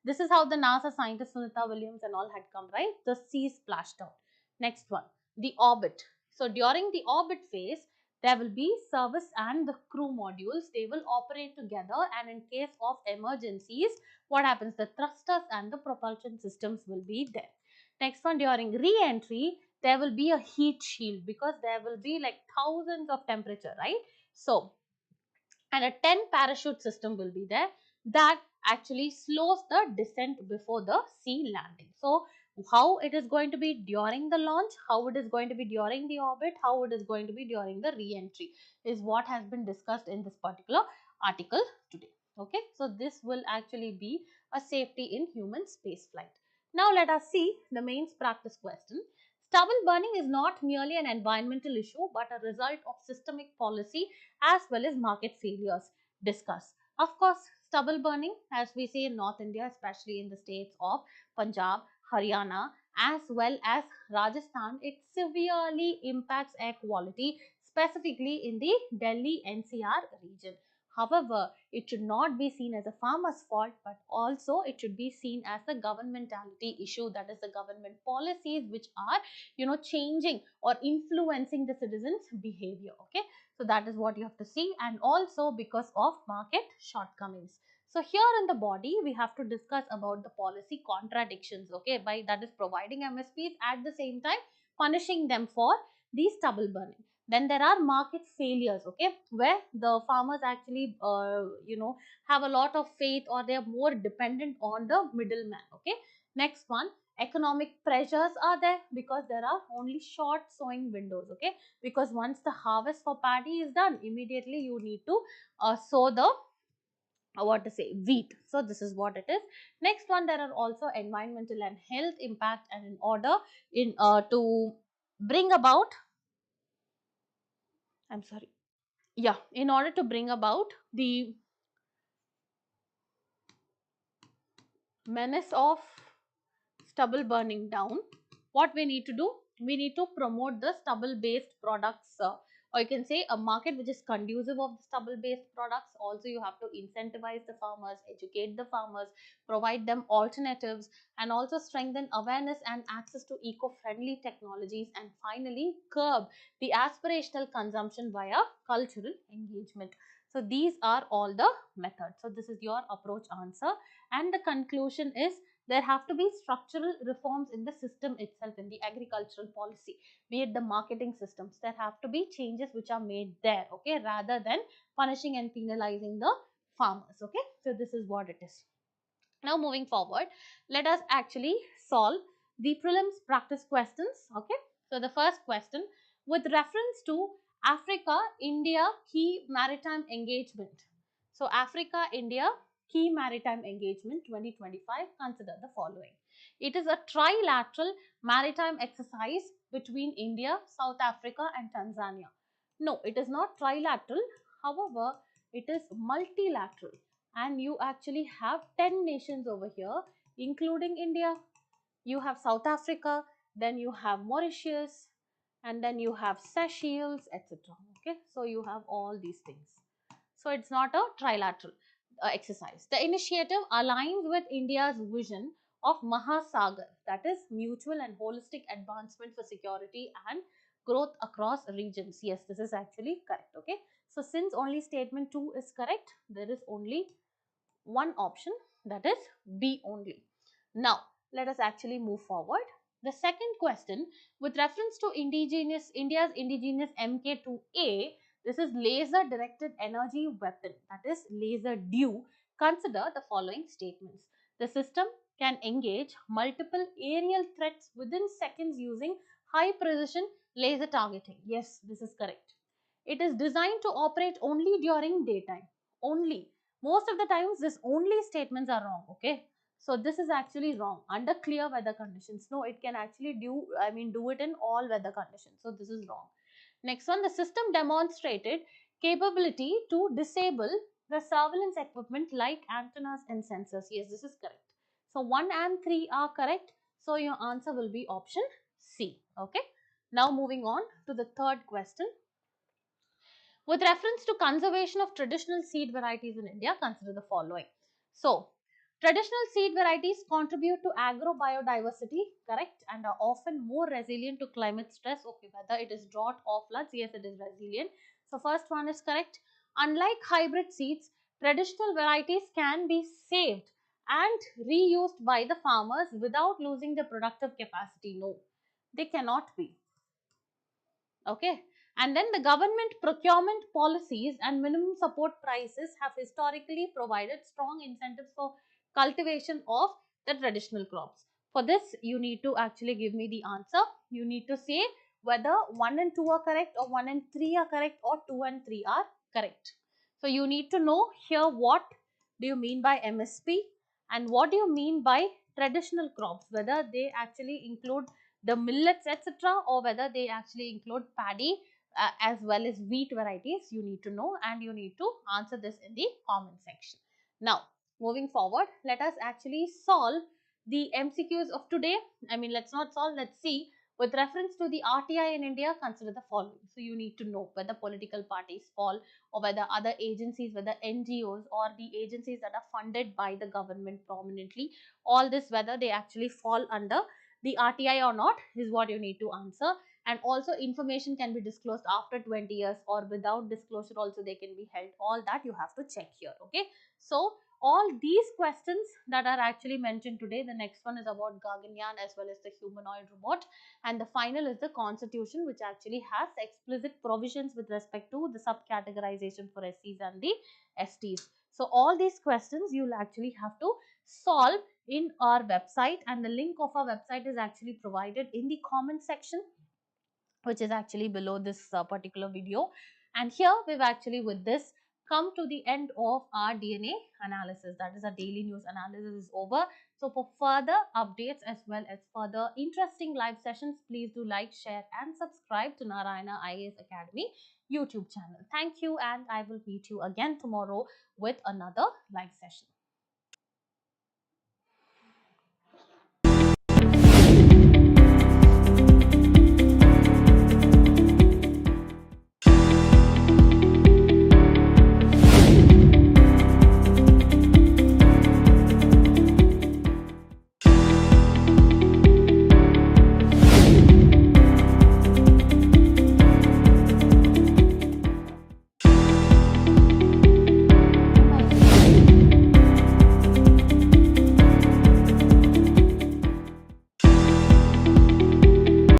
Speaker 1: this is how the NASA scientist Sunita Williams and all had come, right? The sea splashdown. Next one, the orbit. So during the orbit phase there will be service and the crew modules, they will operate together, and in case of emergencies, what happens, the thrusters and the propulsion systems will be there. Next one, during re-entry there will be a heat shield, because there will be like thousands of temperature, right? So, and a 10 parachute system will be there that actually slows the descent before the sea landing. So how it is going to be during the launch, how it is going to be during the orbit, how it is going to be during the re-entry is what has been discussed in this particular article today. Okay, so this will actually be a safety in human space flight. Now let us see the mains practice question. Stubble burning is not merely an environmental issue but a result of systemic policy as well as market failures. Discuss. Of course, stubble burning, as we say in North India, especially in the states of Punjab, Haryana, as well as Rajasthan, it severely impacts air quality, specifically in the Delhi NCR region. However, it should not be seen as a farmer's fault, but also it should be seen as a governmentality issue, that is the government policies which are, changing or influencing the citizens' behavior. Okay, so that is what you have to see, and also because of market shortcomings. So here in the body, we have to discuss about the policy contradictions, okay, by that is providing MSPs at the same time punishing them for the stubble burning. Then there are market failures, okay, where the farmers actually, have a lot of faith, or they are more dependent on the middleman. Okay, next one, economic pressures are there because there are only short sowing windows. Okay, because once the harvest for paddy is done, immediately you need to sow the what to say, wheat. So this is what it is. Next one, there are also environmental and health impact, and in order in to bring about, I'm sorry, yeah, in order to bring about the menace of stubble burning down, what we need to do, we need to promote the stubble based products, or you can say a market which is conducive of the stubble based products. Also you have to incentivize the farmers, educate the farmers, provide them alternatives, and also strengthen awareness and access to eco-friendly technologies, and finally curb the aspirational consumption via cultural engagement. So these are all the methods. So this is your approach answer, and the conclusion is there have to be structural reforms in the system itself, in the agricultural policy, be it the marketing systems. There have to be changes which are made there, okay, rather than punishing and penalizing the farmers. Okay, so this is what it is. Now moving forward, let us actually solve the prelims practice questions. Okay, so the first question, with reference to Africa India key maritime engagement. So Africa India key maritime engagement 2025, consider the following. It is a trilateral maritime exercise between India, South Africa and Tanzania. No, it is not trilateral. However, it is multilateral, and you actually have 10 nations over here, including India. You have South Africa, then you have Mauritius, and then you have Seychelles, etc. Okay, so you have all these things. So it's not a trilateral exercise. The initiative aligns with India's vision of Mahasagar, that is mutual and holistic advancement for security and growth across regions. Yes, this is actually correct. Okay, so since only statement 2 is correct, there is only one option, that is B only. Now, let us actually move forward. The second question, with reference to India's indigenous Mk2A, this is laser directed energy weapon, that is laser DEW. Consider the following statements. The system can engage multiple aerial threats within seconds using high precision laser targeting. Yes, this is correct. It is designed to operate only during daytime. Only. Most of the times, this only statements are wrong. Okay. So this is actually wrong under clear weather conditions. No, it can actually do it in all weather conditions. So this is wrong. Next one, the system demonstrated capability to disable the surveillance equipment like antennas and sensors. Yes, this is correct. So 1 and 3 are correct. So your answer will be option C. Okay. Now moving on to the third question. With reference to conservation of traditional seed varieties in India, consider the following. So, traditional seed varieties contribute to agrobiodiversity, correct, and are often more resilient to climate stress. Okay, whether it is drought or floods, yes, it is resilient. So, first one is correct. Unlike hybrid seeds, traditional varieties can be saved and reused by the farmers without losing their productive capacity. No, they cannot be. Okay. And then the government procurement policies and minimum support prices have historically provided strong incentives for cultivation of the traditional crops. For this, you need to actually give me the answer. You need to say whether 1 and 2 are correct or 1 and 3 are correct or 2 and 3 are correct. So, you need to know here what do you mean by MSP and what do you mean by traditional crops, whether they actually include the millets etc., or whether they actually include paddy as well as wheat varieties. You need to know and you need to answer this in the comment section. Now moving forward, let us actually solve the MCQs of today. Let's not solve, let's see. With reference to the RTI in India, consider the following. So you need to know whether political parties fall or whether other agencies, whether NGOs or the agencies that are funded by the government prominently, all this whether they actually fall under the RTI or not is what you need to answer. And also information can be disclosed after 20 years or without disclosure also they can be held. All that you have to check here. Okay. So all these questions that are actually mentioned today, the next one is about Gaganyaan as well as the humanoid robot, and the final is the constitution, which actually has explicit provisions with respect to the sub-categorization for SCs and the STs. So all these questions you'll actually have to solve in our website, and the link of our website is actually provided in the comment section, which is actually below this particular video. And here we've actually with this come to the end of our DNA analysis, that is our daily news analysis is over. So for further updates as well as further interesting live sessions, please do like, share and subscribe to Narayana IAS Academy YouTube channel. Thank you, and I will meet you again tomorrow with another live session.